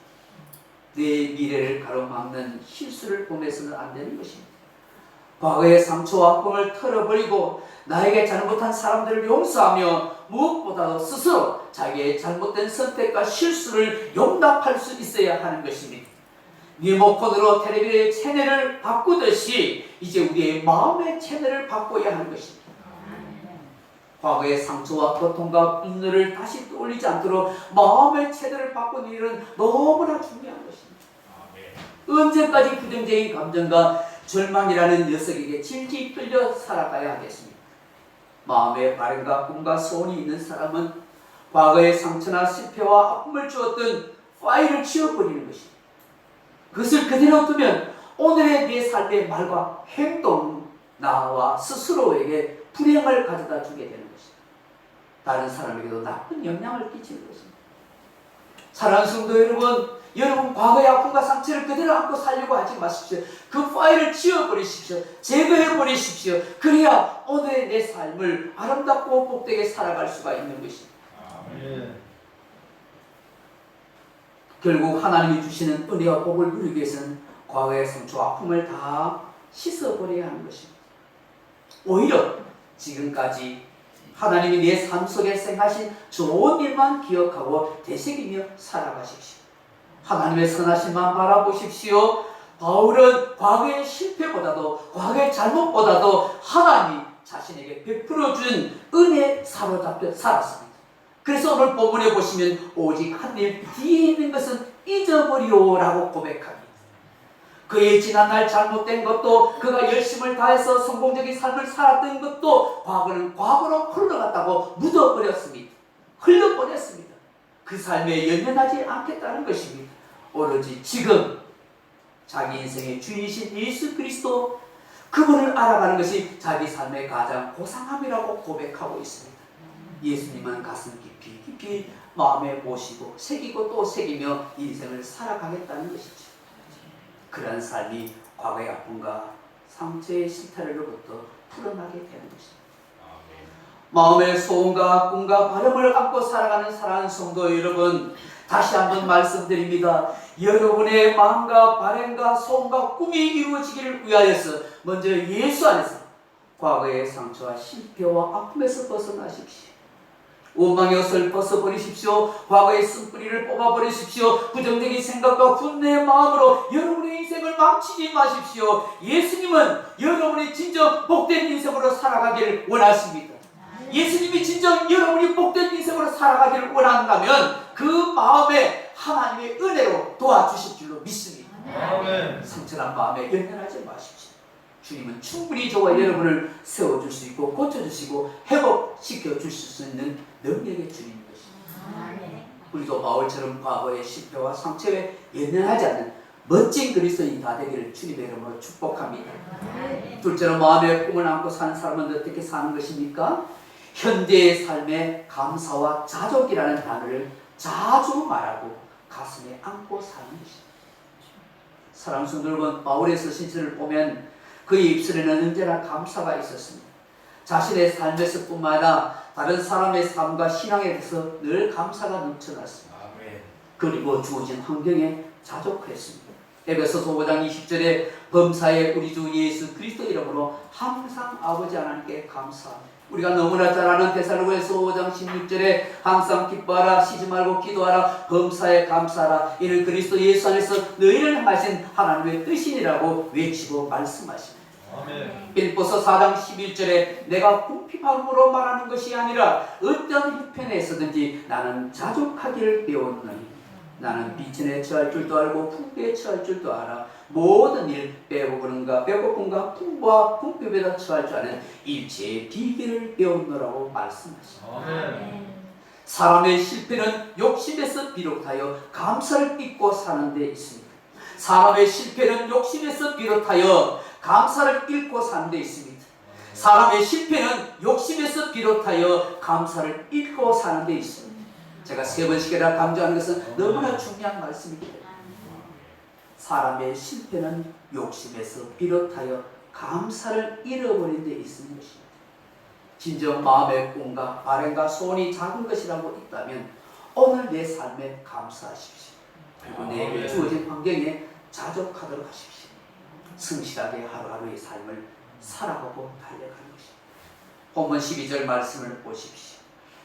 내 미래를 가로막는 실수를 범해서는 안 되는 것입니다. 과거의 상처와 아픔을 털어버리고 나에게 잘못한 사람들을 용서하며 무엇보다도 스스로 자기의 잘못된 선택과 실수를 용납할 수 있어야 하는 것입니다. 리모컨으로 텔레비전의 채널을 바꾸듯이 이제 우리의 마음의 채널을 바꿔야 하는 것입니다. 과거의 상처와 고통과 분노를 다시 떠올리지 않도록 마음의 채널을 바꾸는 일은 너무나 중요한 것입니다. 언제까지 부정적인 감정과 절망이라는 녀석에게 질질 끌려 살아가야 하겠습니까? 마음에 바램과 꿈과 소원이 있는 사람은 과거의 상처나 실패와 아픔을 주었던 파일을 치워버리는 것입니다. 그것을 그대로 두면 오늘의 내 삶의 말과 행동, 나와 스스로에게 불행을 가져다 주게 되는 것입니다. 다른 사람에게도 나쁜 영향을 끼치는 것입니다. 사랑하는 성도 여러분 과거의 아픔과 상처를 그대로 안고 살려고 하지 마십시오. 그 파일을 지워버리십시오. 제거해버리십시오. 그래야 오늘의 내 삶을 아름답고 복되게 살아갈 수가 있는 것입니다. 결국 하나님이 주시는 은혜와 복을 누리기 위해서는 과거의 상처와 아픔을 다 씻어버려야 하는 것입니다. 오히려 지금까지 하나님이 내 삶 속에 생하신 좋은 일만 기억하고 되새기며 살아가십시오. 하나님의 선하심만 바라보십시오. 바울은 과거의 실패보다도 과거의 잘못보다도 하나님이 자신에게 베풀어 준 은혜에 사로잡혀 살았습니다. 그래서 오늘 본문에 보시면 오직 한 일 뒤에 있는 것은 잊어버리오라고 고백합니다. 그의 지난날 잘못된 것도 그가 열심을 다해서 성공적인 삶을 살았던 것도 과거는 과거로 흘러갔다고 묻어버렸습니다. 흘려보냈습니다. 그 삶에 연연하지 않겠다는 것입니다. 오로지 지금 자기 인생의 주인이신 예수 그리스도 그분을 알아가는 것이 자기 삶의 가장 고상함이라고 고백하고 있습니다. 예수님은 가슴 깊이 마음에 모시고 새기고 또 새기며 인생을 살아가겠다는 것이죠. 그러한 삶이 과거의 아픔과 상처의 실타래로부터 풀어나게 되는 것입니다. 마음의 소원과 꿈과 바람을 안고 살아가는 사랑하는 성도 여러분, 다시 한번 말씀드립니다. 여러분의 마음과 바람과 소원과 꿈이 이루어지기를 위하여서 먼저 예수 안에서 과거의 상처와 실패와 아픔에서 벗어나십시오. 원망의 옷을 벗어버리십시오. 과거의 쓴뿌리를 뽑아버리십시오. 부정적인 생각과 분노의 마음으로 여러분의 인생을 망치지 마십시오. 예수님은 여러분이 진정 복된 인생으로 살아가기를 원하십니다. 예수님이 진정 여러분이 복된 인생으로 살아가기를 원한다면 그 마음에 하나님의 은혜로 도와주실 줄로 믿습니다. 상처난 마음에 연연하지 마십시오. 주님은 충분히 저와 여러분을 세워줄 수 있고 고쳐주시고 회복시켜 주실 수 있는 능력의 주님인 것입니다. 우리도 바울처럼 과거의 실패와 상처에 연연하지 않는 멋진 그리스도인이 다 되기를 주님의 이름으로 축복합니다. 둘째로 마음의 꿈을 안고 사는 사람은 어떻게 사는 것입니까? 현재의 삶에 감사와 자족이라는 단어를 자주 말하고 가슴에 안고 사는 것입니다. 사랑하는 성도 여러분, 바울의 서신서를 보면 그의 입술에는 언제나 감사가 있었습니다. 자신의 삶에서 뿐만 아니라 다른 사람의 삶과 신앙에 대해서 늘 감사가 넘쳐났습니다. 그리고 주어진 환경에 자족했습니다. 에베소서 5장 20절에 범사에 우리 주 예수 그리스도 이름으로 항상 아버지 하나님께 감사합니다. 우리가 너무나 잘 아는 데살로니가서 5장 16절에 항상 기뻐하라, 쉬지 말고 기도하라, 범사에 감사하라, 이는 그리스도 예수 안에서 너희를 향하신 하나님의 뜻이니라고 외치고 말씀하십니다. 빌립보서 4장 11절에 내가 궁핍함으로 말하는 것이 아니라 어떤 형편에 있어든지 나는 자족하기를 배웠노니 나는 비천에 처할 줄도 알고 풍부에 처할 줄도 알아. 모든 일 배고픔과 풍부와 궁핍에다 처할 줄 아는 일체의 비결을 배웠노라고 말씀하십니다. 사람의 실패는 욕심에서 비롯하여 감사를 잊고 사는 데 있습니다. 사람의 실패는 욕심에서 비롯하여 감사를 잃고 사는 데 있습니다. 사람의 실패는 욕심에서 비롯하여 감사를 잃고 사는 데 있습니다. 제가 3번씩이나 강조하는 것은 너무나 중요한 말씀이기 때문에 사람의 실패는 욕심에서 비롯하여 감사를 잃어버린 데 있는 것입니다. 진정 마음의 꿈과 바람과 소원이 작은 것이라고 있다면 오늘 내 삶에 감사하십시오. 그리고 내게 주어진 환경에 자족하도록 하십시오. 성실하게 하루하루의 삶을 살아가고 달려가는 것입니다. 본문 12절 말씀을 보십시오.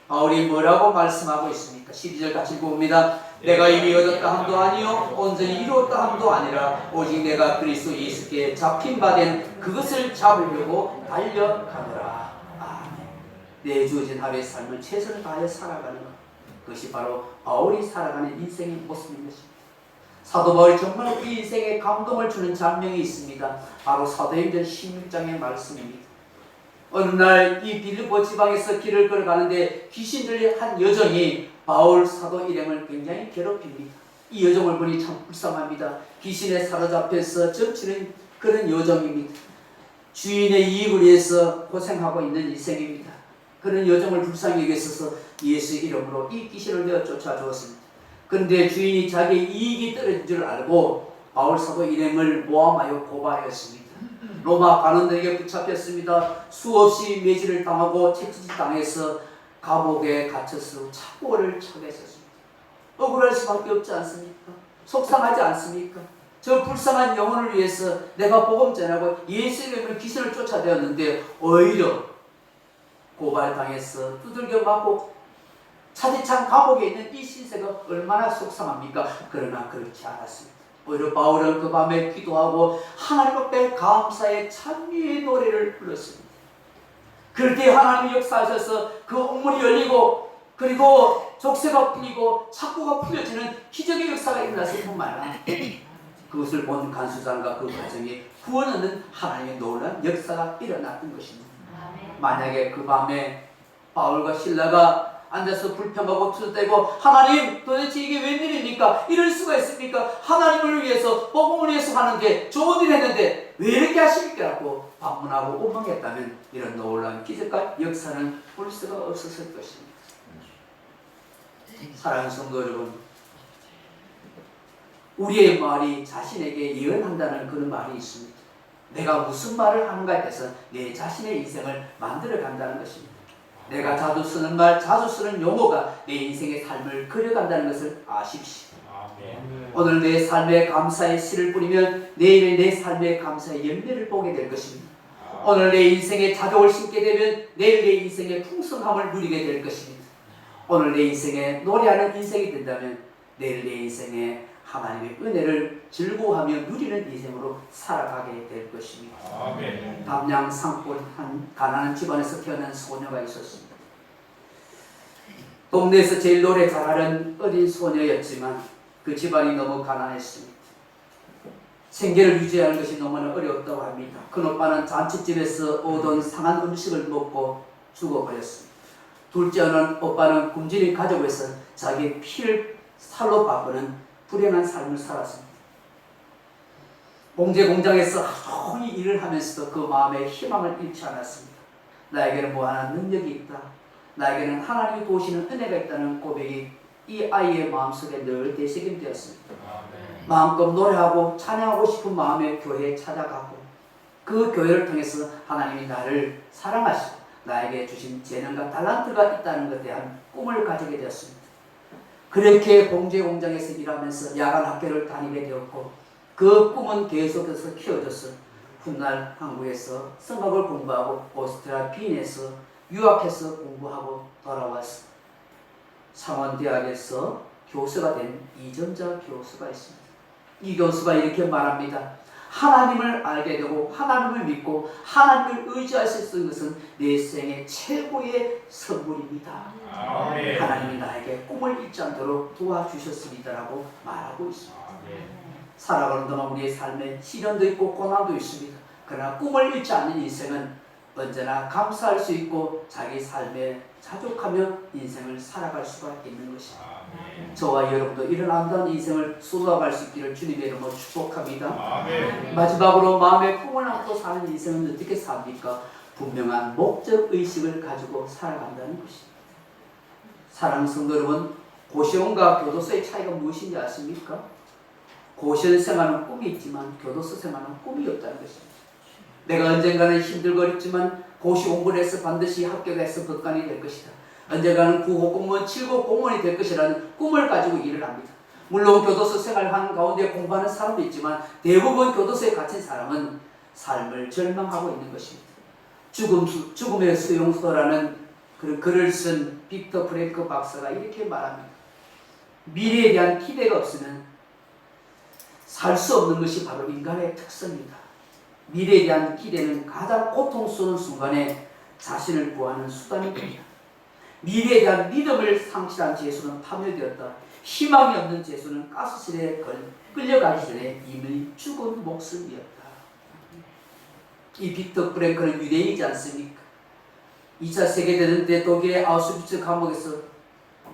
바울이 뭐라고 말씀하고 있습니까? 12절 같이 읽어봅니다. 내가 이미 얻었다 함도 아니요 온전히 이루었다 함도 아니라 오직 내가 그리스도 예수께 잡힌 바 된 그것을 잡으려고 달려가노라. 아멘. 내 주어진 하루의 삶을 최선을 다해 살아가는 것, 그것이 바로 바울이 살아가는 인생의 모습인 것입니다. 사도 바울이 정말 이 인생에 감동을 주는 장면이 있습니다. 바로 사도행전 16장의 말씀입니다. 어느 날 이 빌립보 지방에서 길을 걸어가는데 귀신들의 한 여종이 바울 사도 일행을 굉장히 괴롭힙니다. 이 여종을 보니 참 불쌍합니다. 귀신에 사로잡혀서 점치는 그런 여종입니다. 주인의 이익을 위해서 고생하고 있는 인생입니다. 그런 여종을 불쌍히 여겼어서 예수 이름으로 이 귀신을 내어 쫓아주었습니다. 그런데 주인이 자기의 이익이 떨어진 줄 알고 바울 사도 일행을 모함하여 고발하였습니다. 로마 관원들에게 붙잡혔습니다. 수없이 매질을 당하고 채찍질 당해서 감옥에 갇혀서 차고를 차게 했었습니다. 억울할 수밖에 없지 않습니까? 속상하지 않습니까? 저 불쌍한 영혼을 위해서 내가 복음 전하고 예수 이름으로 귀신을 쫓아내었는데 오히려 고발당해서 두들겨 맞고 차디찬 감옥에 있는 이 신세가 얼마나 속상합니까? 그러나 그렇지 않았습니다. 오히려 바울은 그 밤에 기도하고 하나님 앞에 감사의 찬미의 노래를 불렀습니다. 그럴 때 하나님이 역사하셔서 그 옥문이 열리고 그리고 족쇄가 풀리고 착고가 풀려지는 기적의 역사가 일어났을 뿐만 아니라 그것을 본 간수장과 그 가정에 구원 얻는 하나님의 놀라운 역사가 일어났던 것입니다. 만약에 그 밤에 바울과 실라가 앉아서 불평하고 투덜대고 하나님 도대체 이게 웬일입니까? 이럴 수가 있습니까? 하나님을 위해서 복음을 위해서 하는데 좋은 일 했는데 왜 이렇게 하십니까? 라고 반문하고 원망했다면 이런 놀라운 기적과 역사는 볼 수가 없었을 것입니다. 사랑하는 성도 여러분, 우리의 말이 자신에게 예언한다는 그런 말이 있습니다. 내가 무슨 말을 하는가에 대해서 내 자신의 인생을 만들어 간다는 것입니다. 내가 자주 쓰는 말, 자주 쓰는 용어가 내 인생의 삶을 그려간다는 것을 아십시오. 오늘 내 삶에 감사의 씨를 뿌리면 내일 내 삶에 감사의 열매를 보게 될 것입니다. 오늘 내 인생에 자족을 심게 되면 내일 내 인생의 풍성함을 누리게 될 것입니다. 오늘 내 인생에 노래하는 인생이 된다면 내일 내 인생에 하나님의 은혜를 즐거워하며 누리는 인생으로 살아가게 될 것입니다. 담양 산골 한 가난한 집안에서 태어난 소녀가 있었습니다. 동네에서 제일 노래 잘하는 어린 소녀였지만 그 집안이 너무 가난했습니다. 생계를 유지하는 것이 너무나 어려웠다고 합니다. 큰 오빠는 잔치집에서 오던 상한 음식을 먹고 죽어버렸습니다. 둘째 오빠는 굶주린 가족에서 자기 피를 살로 바꾸는 불행한 삶을 살았습니다. 봉제 공장에서 하루 종일 일을 하면서도 그 마음에 희망을 잃지 않았습니다. 나에게는 무한한 능력이 있다. 나에게는 하나님이 도우시는 은혜가 있다는 고백이 이 아이의 마음속에 늘 되새김되었습니다. 마음껏 노래하고 찬양하고 싶은 마음에 교회에 찾아가고 그 교회를 통해서 하나님이 나를 사랑하시고 나에게 주신 재능과 달란트가 있다는 것에 대한 꿈을 가지게 되었습니다. 그렇게 봉제 공장에서 일하면서 야간 학교를 다니게 되었고 그 꿈은 계속해서 키워져서 훗날 한국에서 성악을 공부하고 오스트리아 빈에서 유학해서 공부하고 돌아와서 상원대학에서 교수가 된 이정자 교수가 있습니다. 이 교수가 이렇게 말합니다. 하나님을 알게 되고 하나님을 믿고 하나님을 의지할 수 있는 것은 내 생의 최고의 선물입니다. 하나님이 나에게 꿈을 잃지 않도록 도와주셨습니다라고 말하고 있습니다. 살아가는 동안 우리의 삶에 시련도 있고 고난도 있습니다. 그러나 꿈을 잃지 않는 인생은 언제나 감사할 수 있고 자기 삶에 자족하며 인생을 살아갈 수가 있는 것입니다. 저와 여러분도 이런 아름다운 인생을 수고할 수 있기를 주님의 이름으로 축복합니다. 마지막으로 마음의 꿈을 안고 사는 인생은 어떻게 삽니까? 분명한 목적의식을 가지고 살아간다는 것입니다. 사랑하는 성도 여러분, 고시원과 교도소의 차이가 무엇인지 아십니까? 고시원 생활은 꿈이 있지만 교도소 생활은 꿈이 없다는 것입니다. 내가 언젠가는 힘들고 어렵지만 고시 공부를 해서 반드시 합격해서 법관이 될 것이다. 언젠가는 9급 공무원, 7급 공무원이 될 것이라는 꿈을 가지고 일을 합니다. 물론 교도소 생활하는 가운데 공부하는 사람도 있지만 대부분 교도소에 갇힌 사람은 삶을 절망하고 있는 것입니다. 죽음의 수용소라는 그런 글을 쓴 빅터 프랭크 박사가 이렇게 말합니다. 미래에 대한 기대가 없으면 살 수 없는 것이 바로 인간의 특성입니다. 미래에 대한 기대는 가장 고통스러운 순간에 자신을 구하는 수단이 됩니다. 미래에 대한 믿음을 상실한 죄수는 파멸되었다. 희망이 없는 죄수는 가스실에 끌려가기 전에 이미 죽은 목숨이었다. 이 빅터 프랭크는 유대인이지 않습니까? 2차 세계대전 때 독일의 아우슈비츠 감옥에서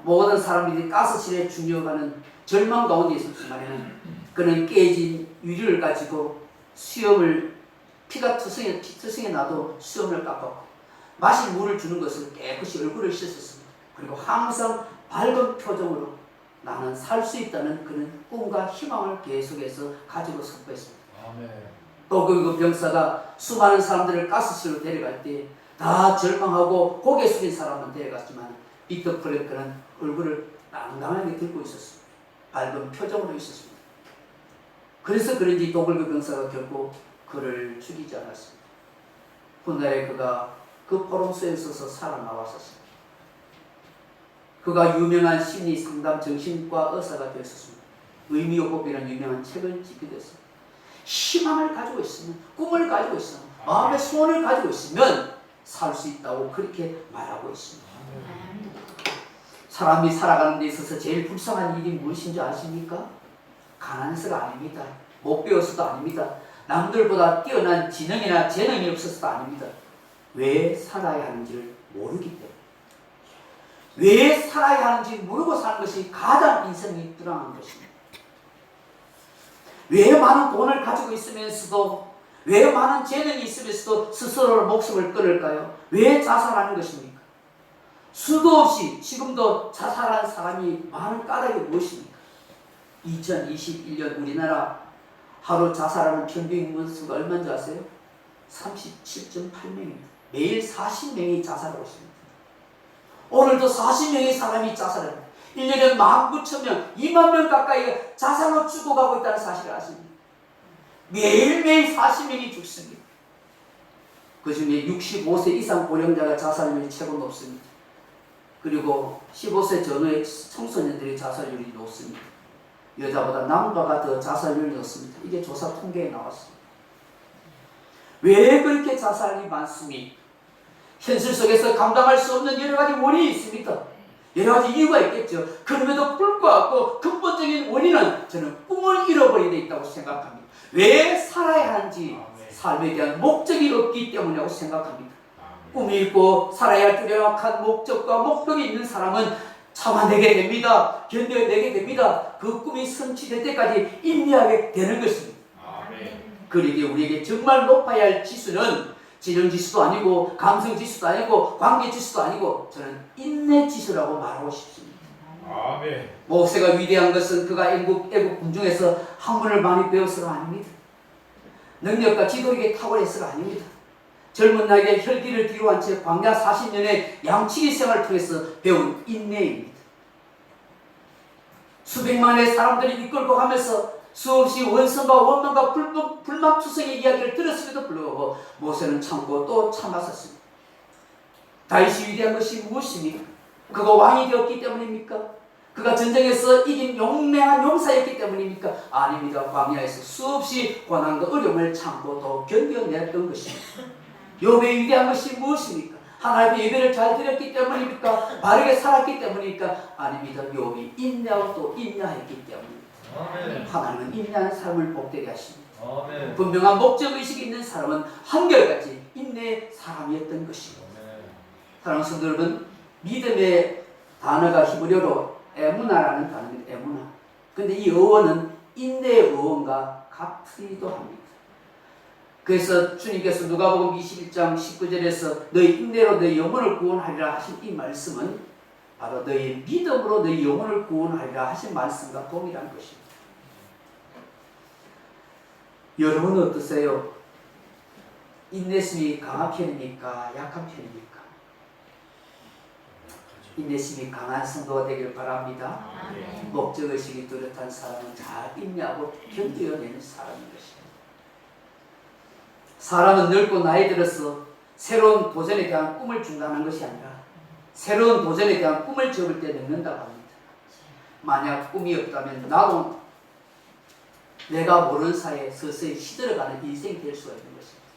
모든 사람들이 가스실에 죽여가는 절망 가운데 있었지만 그는 깨진 유리를 가지고 수염을 피가 투성에 나도 수염을 깎았고 마실 물을 주는 것을 깨끗이 얼굴을 씻었습니다. 그리고 항상 밝은 표정으로 나는 살 수 있다는 그런 꿈과 희망을 계속해서 가지고 선포했습니다. 또 그 병사가 수많은 사람들을 가스실로 데려갈 때 다 절망하고 고개 숙인 사람은 데려갔지만 빅터 프랭크는 얼굴을 당당하게 들고 있었습니다. 밝은 표정으로 있었습니다. 그래서 그런지 독일 그 병사가 결국 그를 죽이지 않았습니다. 훗날에 그가 그 포럼소에 서서 살아나왔었습니다. 그가 유명한 심리 상담 정신과 의사가 되었습니다. 의미요법이라는 유명한 책을 짓게 됐습니다. 희망을 가지고 있으면, 꿈을 가지고 있으면, 마음의 소원을 가지고 있으면 살 수 있다고 그렇게 말하고 있습니다. 사람이 살아가는 데 있어서 제일 불쌍한 일이 무엇인지 아십니까? 가난해서가 아닙니다. 못 배워서도 아닙니다. 남들보다 뛰어난 지능이나 재능이 없어서도 아닙니다. 왜 살아야 하는지를 모르기 때문에. 왜 살아야 하는지 모르고 사는 것이 가장 인생이 불안한 것입니다. 왜 많은 돈을 가지고 있으면서도, 왜 많은 재능이 있으면서도 스스로 목숨을 끊을까요? 왜 자살하는 것입니까? 수도 없이 지금도 자살한 사람이 많은 까닭이 무엇입니까? 2021년 우리나라 하루 자살하는 평균 인구수가 얼마인지 아세요? 37.8명입니다. 매일 40명이 자살하고 있습니다. 오늘도 40명의 사람이 자살합니다. 1년에 19,000명, 2만 명 가까이가 자살로 죽어가고 있다는 사실을 아십니까? 매일매일 40명이 죽습니다. 그 중에 65세 이상 고령자가 자살률이 최고 높습니다. 그리고 15세 전후의 청소년들의 자살률이 높습니다. 여자보다 남자가 더 자살률이 높습니다. 이게 조사 통계에 나왔습니다. 왜 그렇게 자살이 많습니까? 현실 속에서 감당할 수 없는 여러 가지 원인이 있습니다. 여러 가지 이유가 있겠죠. 그럼에도 불구하고 근본적인 원인은 저는 꿈을 잃어버린 데 있다고 생각합니다. 왜 살아야 하는지 삶에 대한 목적이 없기 때문이라고 생각합니다. 꿈이 있고 살아야 할 뚜렷한 목적과 목표가 있는 사람은 참아내게 됩니다. 견뎌내게 됩니다. 그 꿈이 성취될 때까지 인내하게 되는 것입니다. 그러기에 우리에게 정말 높아야 할 지수는 지능지수도 아니고 감성지수도 아니고 관계지수도 아니고 저는 인내지수라고 말하고 싶습니다. 아멘. 모세가 위대한 것은 그가 애국 군중에서 학문을 많이 배워서가 아닙니다. 능력과 지도력에 탁월해서가 아닙니다. 젊은 나이에 혈기를 뒤로 한 채 광야 40년의 양치기 생활을 통해서 배운 인내입니다. 수백만의 사람들이 이끌고 가면서 수없이 원성과 원망과 불만투성의 이야기를 들었음에도 불구하고 모세는 참고 또 참았었습니다. 다윗이 위대한 것이 무엇입니까? 그가 왕이 되었기 때문입니까? 그가 전쟁에서 이긴 용맹한 용사였기 때문입니까? 아닙니다. 광야에서 수없이 고난과 어려움을 참고 또 견뎌냈던 것입니다. 욥의 위대한 것이 무엇입니까? 하나님의 예배를 잘 드렸기 때문입니까? 바르게 살았기 때문입니까? 아닙니다. 욥이 인내하고 또 인내했기 때문입니다. 아멘. 하나님은 인내하는 사람을 복되게 하십니다. 아멘. 분명한 목적의식이 있는 사람은 한결같이 인내의 사람이었던 것입니다. 사랑하는 성도 여러분, 믿음의 단어가 히브리어로 에무나라는 단어입니다. 에무나. 근데 이 어원은 인내의 어원과 같기도 합니다. 그래서 주님께서 누가복음 21장 19절에서 너희 인내로 너희 영혼을 구원하리라 하신 이 말씀은 바로 너희 믿음으로 너희 영혼을 구원하리라 하신 말씀과 동일한 것입니다. 여러분은 어떠세요? 인내심이 강한 편입니까? 약한 편입니까? 인내심이 강한 성도가 되길 바랍니다. 아멘. 목적의식이 뚜렷한 사람은 잘 인내하고 견뎌내는 사람인 것입니다. 사람은 늙고 나이 들어서 새로운 도전에 대한 꿈을 중단하는 것이 아니라 새로운 도전에 대한 꿈을 접을 때 늙는다고 합니다. 만약 꿈이 없다면 나도 내가 모르는 사이에 서서히 시들어가는 인생이 될 수가 있는 것입니다.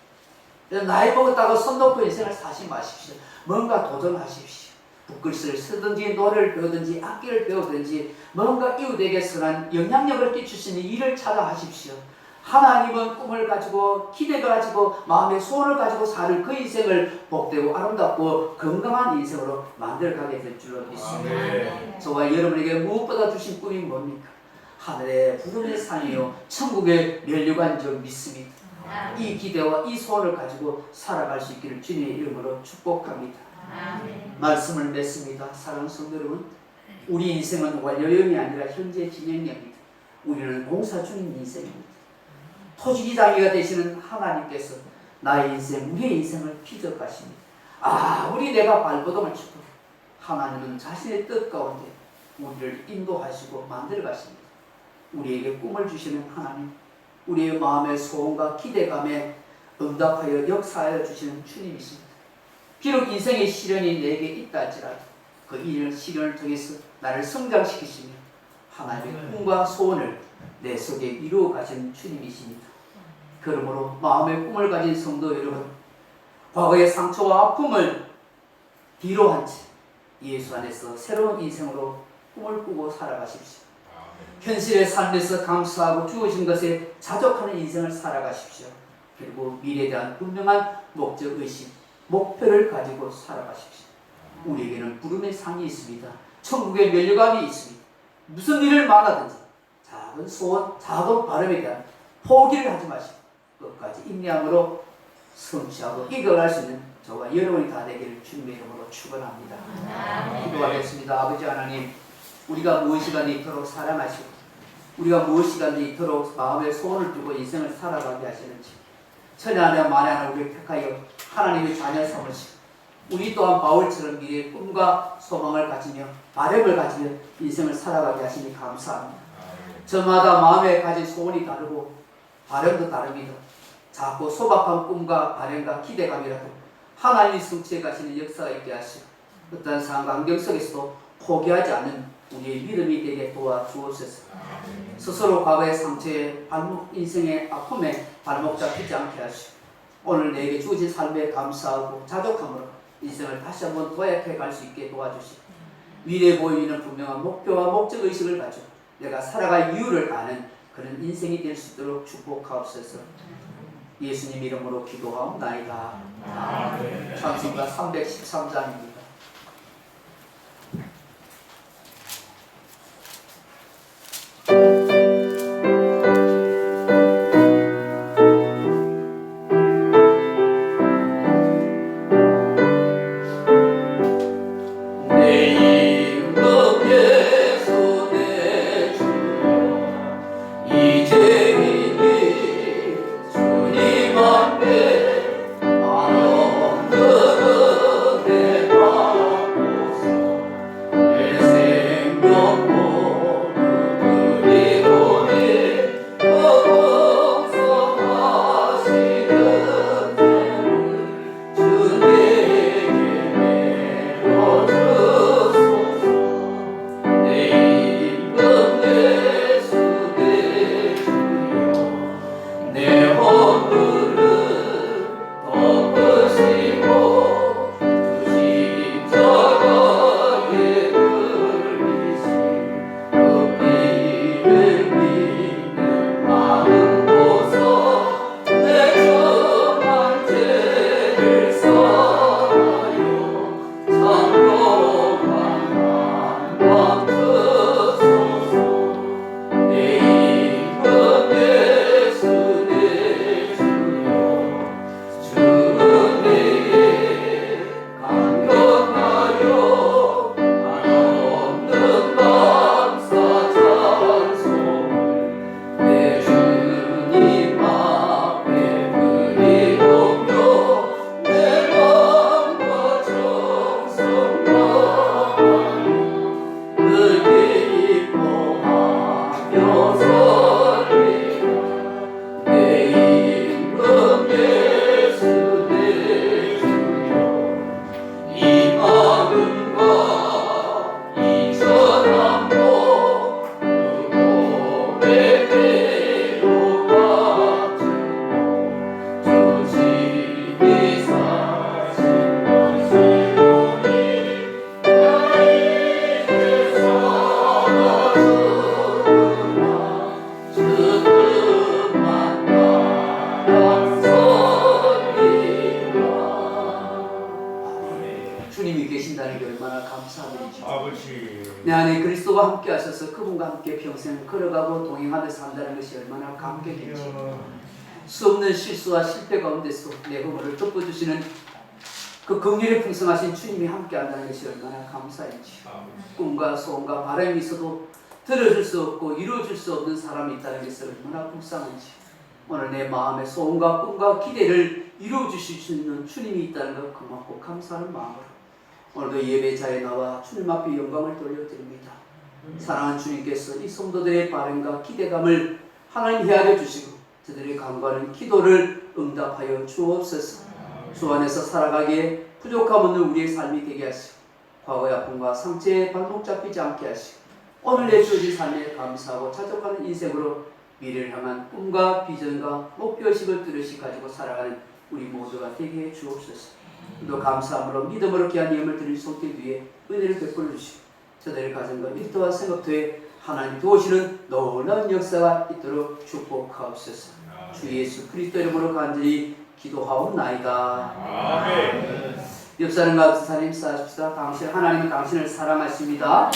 그래서 나이 먹었다고 손 놓고 인생을 사지 마십시오. 뭔가 도전하십시오. 붓글씨를 쓰든지 노래를 배우든지 악기를 배우든지 뭔가 이웃에게 선한 영향력을 끼칠 수 있는 일을 찾아 하십시오. 하나님은 꿈을 가지고 기대를 가지고 마음의 소원을 가지고 사는 그 인생을 복되고 아름답고 건강한 인생으로 만들어가게 될 줄로 믿습니다. 아멘. 저와 여러분에게 무엇보다 주신 꿈이 뭡니까? 하늘의 부름의 산이요 천국의 면류관 줄 믿습니다. 이 기대와 이 소원을 가지고 살아갈 수 있기를 주님의 이름으로 축복합니다. 아멘. 말씀을 맺습니다. 사랑하는 성도 여러분, 우리 인생은 완료형이 아니라 현재 진행형입니다. 우리는 공사 중인 인생입니다. 토지기장이가 되시는 하나님께서 나의 인생, 우리의 인생을 피적하십니다. 우리 내가 발버둥을 치고 하나님은 자신의 뜻 가운데 우리를 인도하시고 만들어 가십니다. 우리에게 꿈을 주시는 하나님, 우리의 마음의 소원과 기대감에 응답하여 역사하여 주시는 주님이십니다. 비록 인생의 시련이 내게 있다 할지라도 그 시련을 통해서 나를 성장시키시며 하나님의 꿈과 소원을 내 속에 이루어 가시는 주님이십니다. 그러므로 마음의 꿈을 가진 성도 여러분, 과거의 상처와 아픔을 뒤로 한 채 예수 안에서 새로운 인생으로 꿈을 꾸고 살아가십시오. 현실의 삶에서 감사하고 주어진 것에 자족하는 인생을 살아가십시오. 그리고 미래에 대한 분명한 목적의식, 목표를 가지고 살아가십시오. 우리에게는 부름의 상이 있습니다. 천국의 면류관이 있습니다. 무슨 일을 만나든지 작은 소원, 작은 바람에 대한 포기를 하지 마시고 끝까지 인내함으로 성취하고 이겨갈 수 있는 저와 여러분이 다 되기를 주님의 이름으로 축원합니다. 기도하겠습니다. 아버지 하나님, 우리가 무엇이간에 이토록 사랑하시고 우리가 무엇이간에 이토록 마음의 소원을 두고 인생을 살아가게 하시는지 천하나 만하나 우리를 택하여 하나님의 자녀 삼으시고 우리 또한 바울처럼 미래의 꿈과 소망을 가지며 바람을 가지며 인생을 살아가게 하시니 감사합니다. 저마다 마음에 가진 소원이 다르고 바람도 다릅니다. 작고 소박한 꿈과 바람과 기대감이라도 하나님이 성취해 가시는 역사가 있게 하시고 어떤 상황 환경 속에서도 포기하지 않는 우리의 믿음이 되게 도와주옵소서. 스스로 과거의 상처에 인생의 아픔에 발목 잡히지 않게 하시고 오늘 내게 주어진 삶에 감사하고 자족함으로 인생을 다시 한번 도약해 갈 수 있게 도와주시고 미래에 보이는 분명한 목표와 목적의식을 가지고 내가 살아갈 이유를 아는 그런 인생이 될 수 있도록 축복하옵소서. 예수님 이름으로 기도하옵나이다. 아멘. 찬송가 313장입니다. 내일 먹게 내 안에 그리스도와 함께 하셔서 그분과 함께 평생 걸어가고 동행하며 산다는 것이 얼마나 감격인지, 수없는 실수와 실패 가운데서 내 허물을 덮어주시는 그 긍휼에 풍성하신 주님이 함께 한다는 것이 얼마나 감사인지, 꿈과 소원과 바람이 있어도 들어줄 수 없고 이루어줄 수 없는 사람이 있다는 것이 얼마나 불쌍한지, 오늘 내 마음의 소원과 꿈과 기대를 이루어주실 수 있는 주님이 있다는 것 고맙고 감사하는 마음으로 오늘도 예배자에 나와 주님 앞에 영광을 돌려드립니다. 사랑하는 주님께서 이 성도들의 바람과 기대감을 하나님 헤아려 주시고 저들의 간구하는 기도를 응답하여 주옵소서. 주 안에서 살아가기에 부족함 없는 우리의 삶이 되게 하시고 과거의 아픔과 상처에 발목 잡히지 않게 하시고 오늘의 주어진 삶에 감사하고 자족하는 인생으로 미래를 향한 꿈과 비전과 목표의식을 뚜렷이 가지고 살아가는 우리 모두가 되게 해 주옵소서. 또 감사함으로 믿음으로 귀한 예물 드릴 손길 위에 은혜를 베풀어 주시고 저들의 가정과 일터와 생각터에 하나님 도우시는 놀라운 역사가 있도록 축복하옵소서. 주 예수 그리스도 이름으로 간절히 기도하옵나이다. 아멘. 옆 사람과 두 사람 인사하십시다. 하나님은 당신을 사랑하십니다.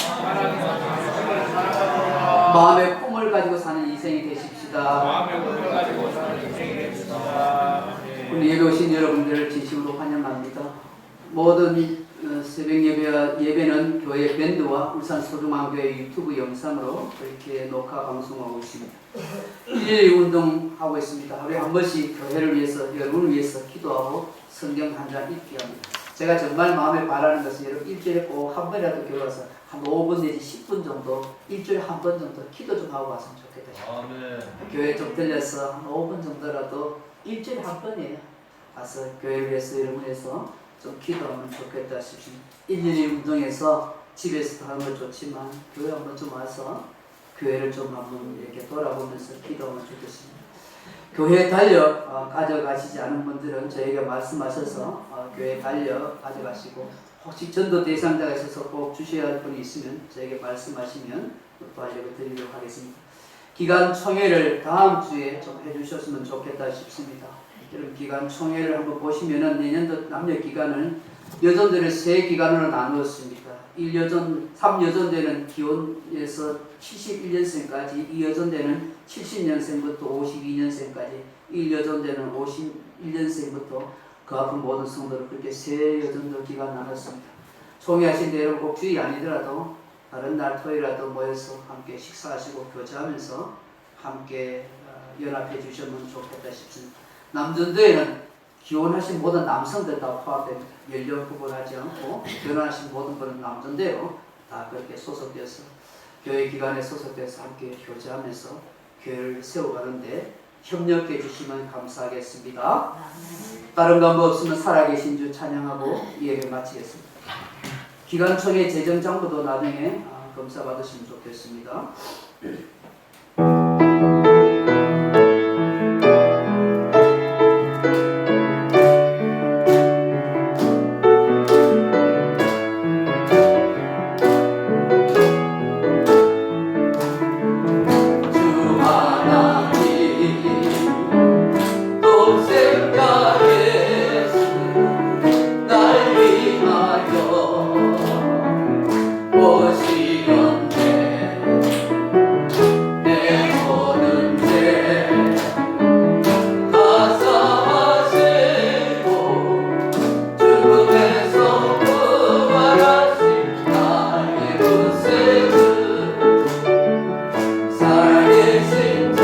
마음의 꿈을 가지고 사는 인생이 되십시다. 우리 예배 오신 여러분들을 진심으로 환영합니다. 모든 새벽 예배는 교회 밴드와 울산 소중한교회 유튜브 영상으로 이렇게 녹화 방송하고 있습니다. 112 운동하고 있습니다. 하루에 한 번씩 교회를 위해서, 여러분을 위해서 기도하고 성경 한 장 읽기 합니다. 제가 정말 마음에 바라는 것은 여러분 일주일에 꼭 한 번이라도 교회 와서 한 5분 내지 10분 정도 일주일에 한 번 정도 기도 좀 하고 왔으면 좋겠다. 아멘. 교회 좀 들려서 한 5분 정도라도 일주일에 한 번이에요. 와서 교회를 위해서 여러분을 위해서 좀 기도하면 좋겠다 싶습니다. 112 운동에서 집에서도 하는 건 좋지만 교회 한번 좀 와서 교회를 좀 한번 이렇게 돌아보면서 기도하면 좋겠습니다. 교회 달력 가져가시지 않은 분들은 저에게 말씀하셔서 교회 달력 가져가시고 혹시 전도 대상자가 있어서 꼭 주셔야 할 분이 있으면 저에게 말씀하시면 또 알려드리도록 하겠습니다. 기간 총회를 다음 주에 좀 해주셨으면 좋겠다 싶습니다. 여러분 기간 총회를 한번 보시면은 내년도 남녀 기간을 여전대를 세 기간으로 나누었습니다. 3여전대는 기원에서 71년생까지, 2여전대는 70년생부터 52년생까지, 1여전대는 51년생부터 그 앞은 모든 성도를 그렇게 세 여전도 기간 나눴습니다. 총회하신 데 여러분 꼭 주일 아니더라도 다른 날 토요일이라도 모여서 함께 식사하시고 교제하면서 함께 연합해 주시면 좋겠다 싶습니다. 남전도에는 기혼하신 모든 남성들 다 포함됩니다. 연령 구분하지 않고 결혼하신 모든 분은 남전대로 다 그렇게 소속돼서 교회 기관에 소속돼서 함께 교제하면서 교회를 세워가는데 협력해 주시면 감사하겠습니다. 다른 간부 없으면 살아계신 주 찬양하고 이 예배 마치겠습니다. 기관총회 재정장부도 나중에 검사 받으시면 좋겠습니다. 살아계신 주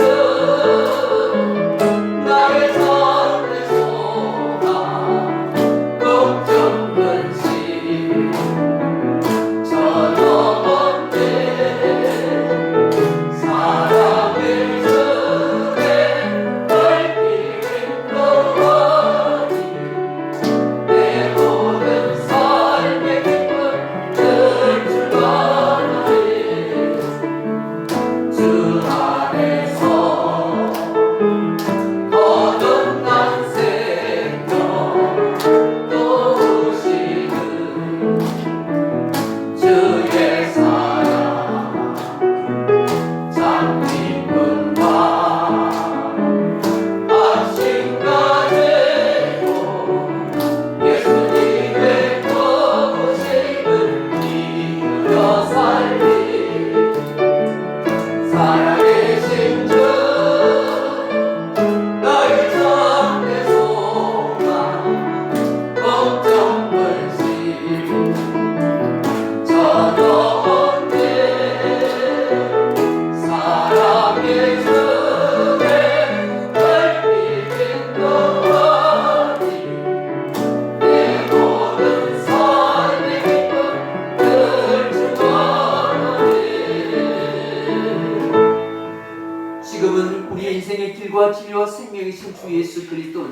나의 삶을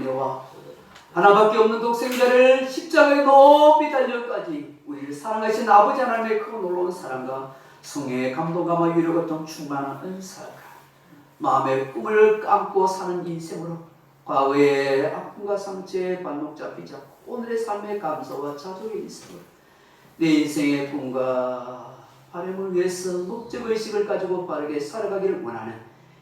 보내와 하나밖에 없는 독생자를 십자가에 높이 달려까지 우리를 사랑하신 아버지 하나님의 크고 놀라운 사랑과 성령의 감동감과 위로가 더 충만한 은사가 마음의 꿈을 감고 사는 인생으로 과거의 아픔과 상처에 발목 잡히지 않고 오늘의 삶의 감사와 자족의 인생으로 내 인생의 꿈과 바람을 위해서 목적의식을 가지고 빠르게 살아가기를 원하는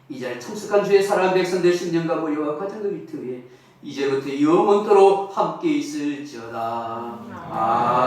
이 자리에 참석한 주의 사랑하는 백성들 신령과 모여와 가정들 위해 이제부터 영원토록 함께 있을지어다. 아멘.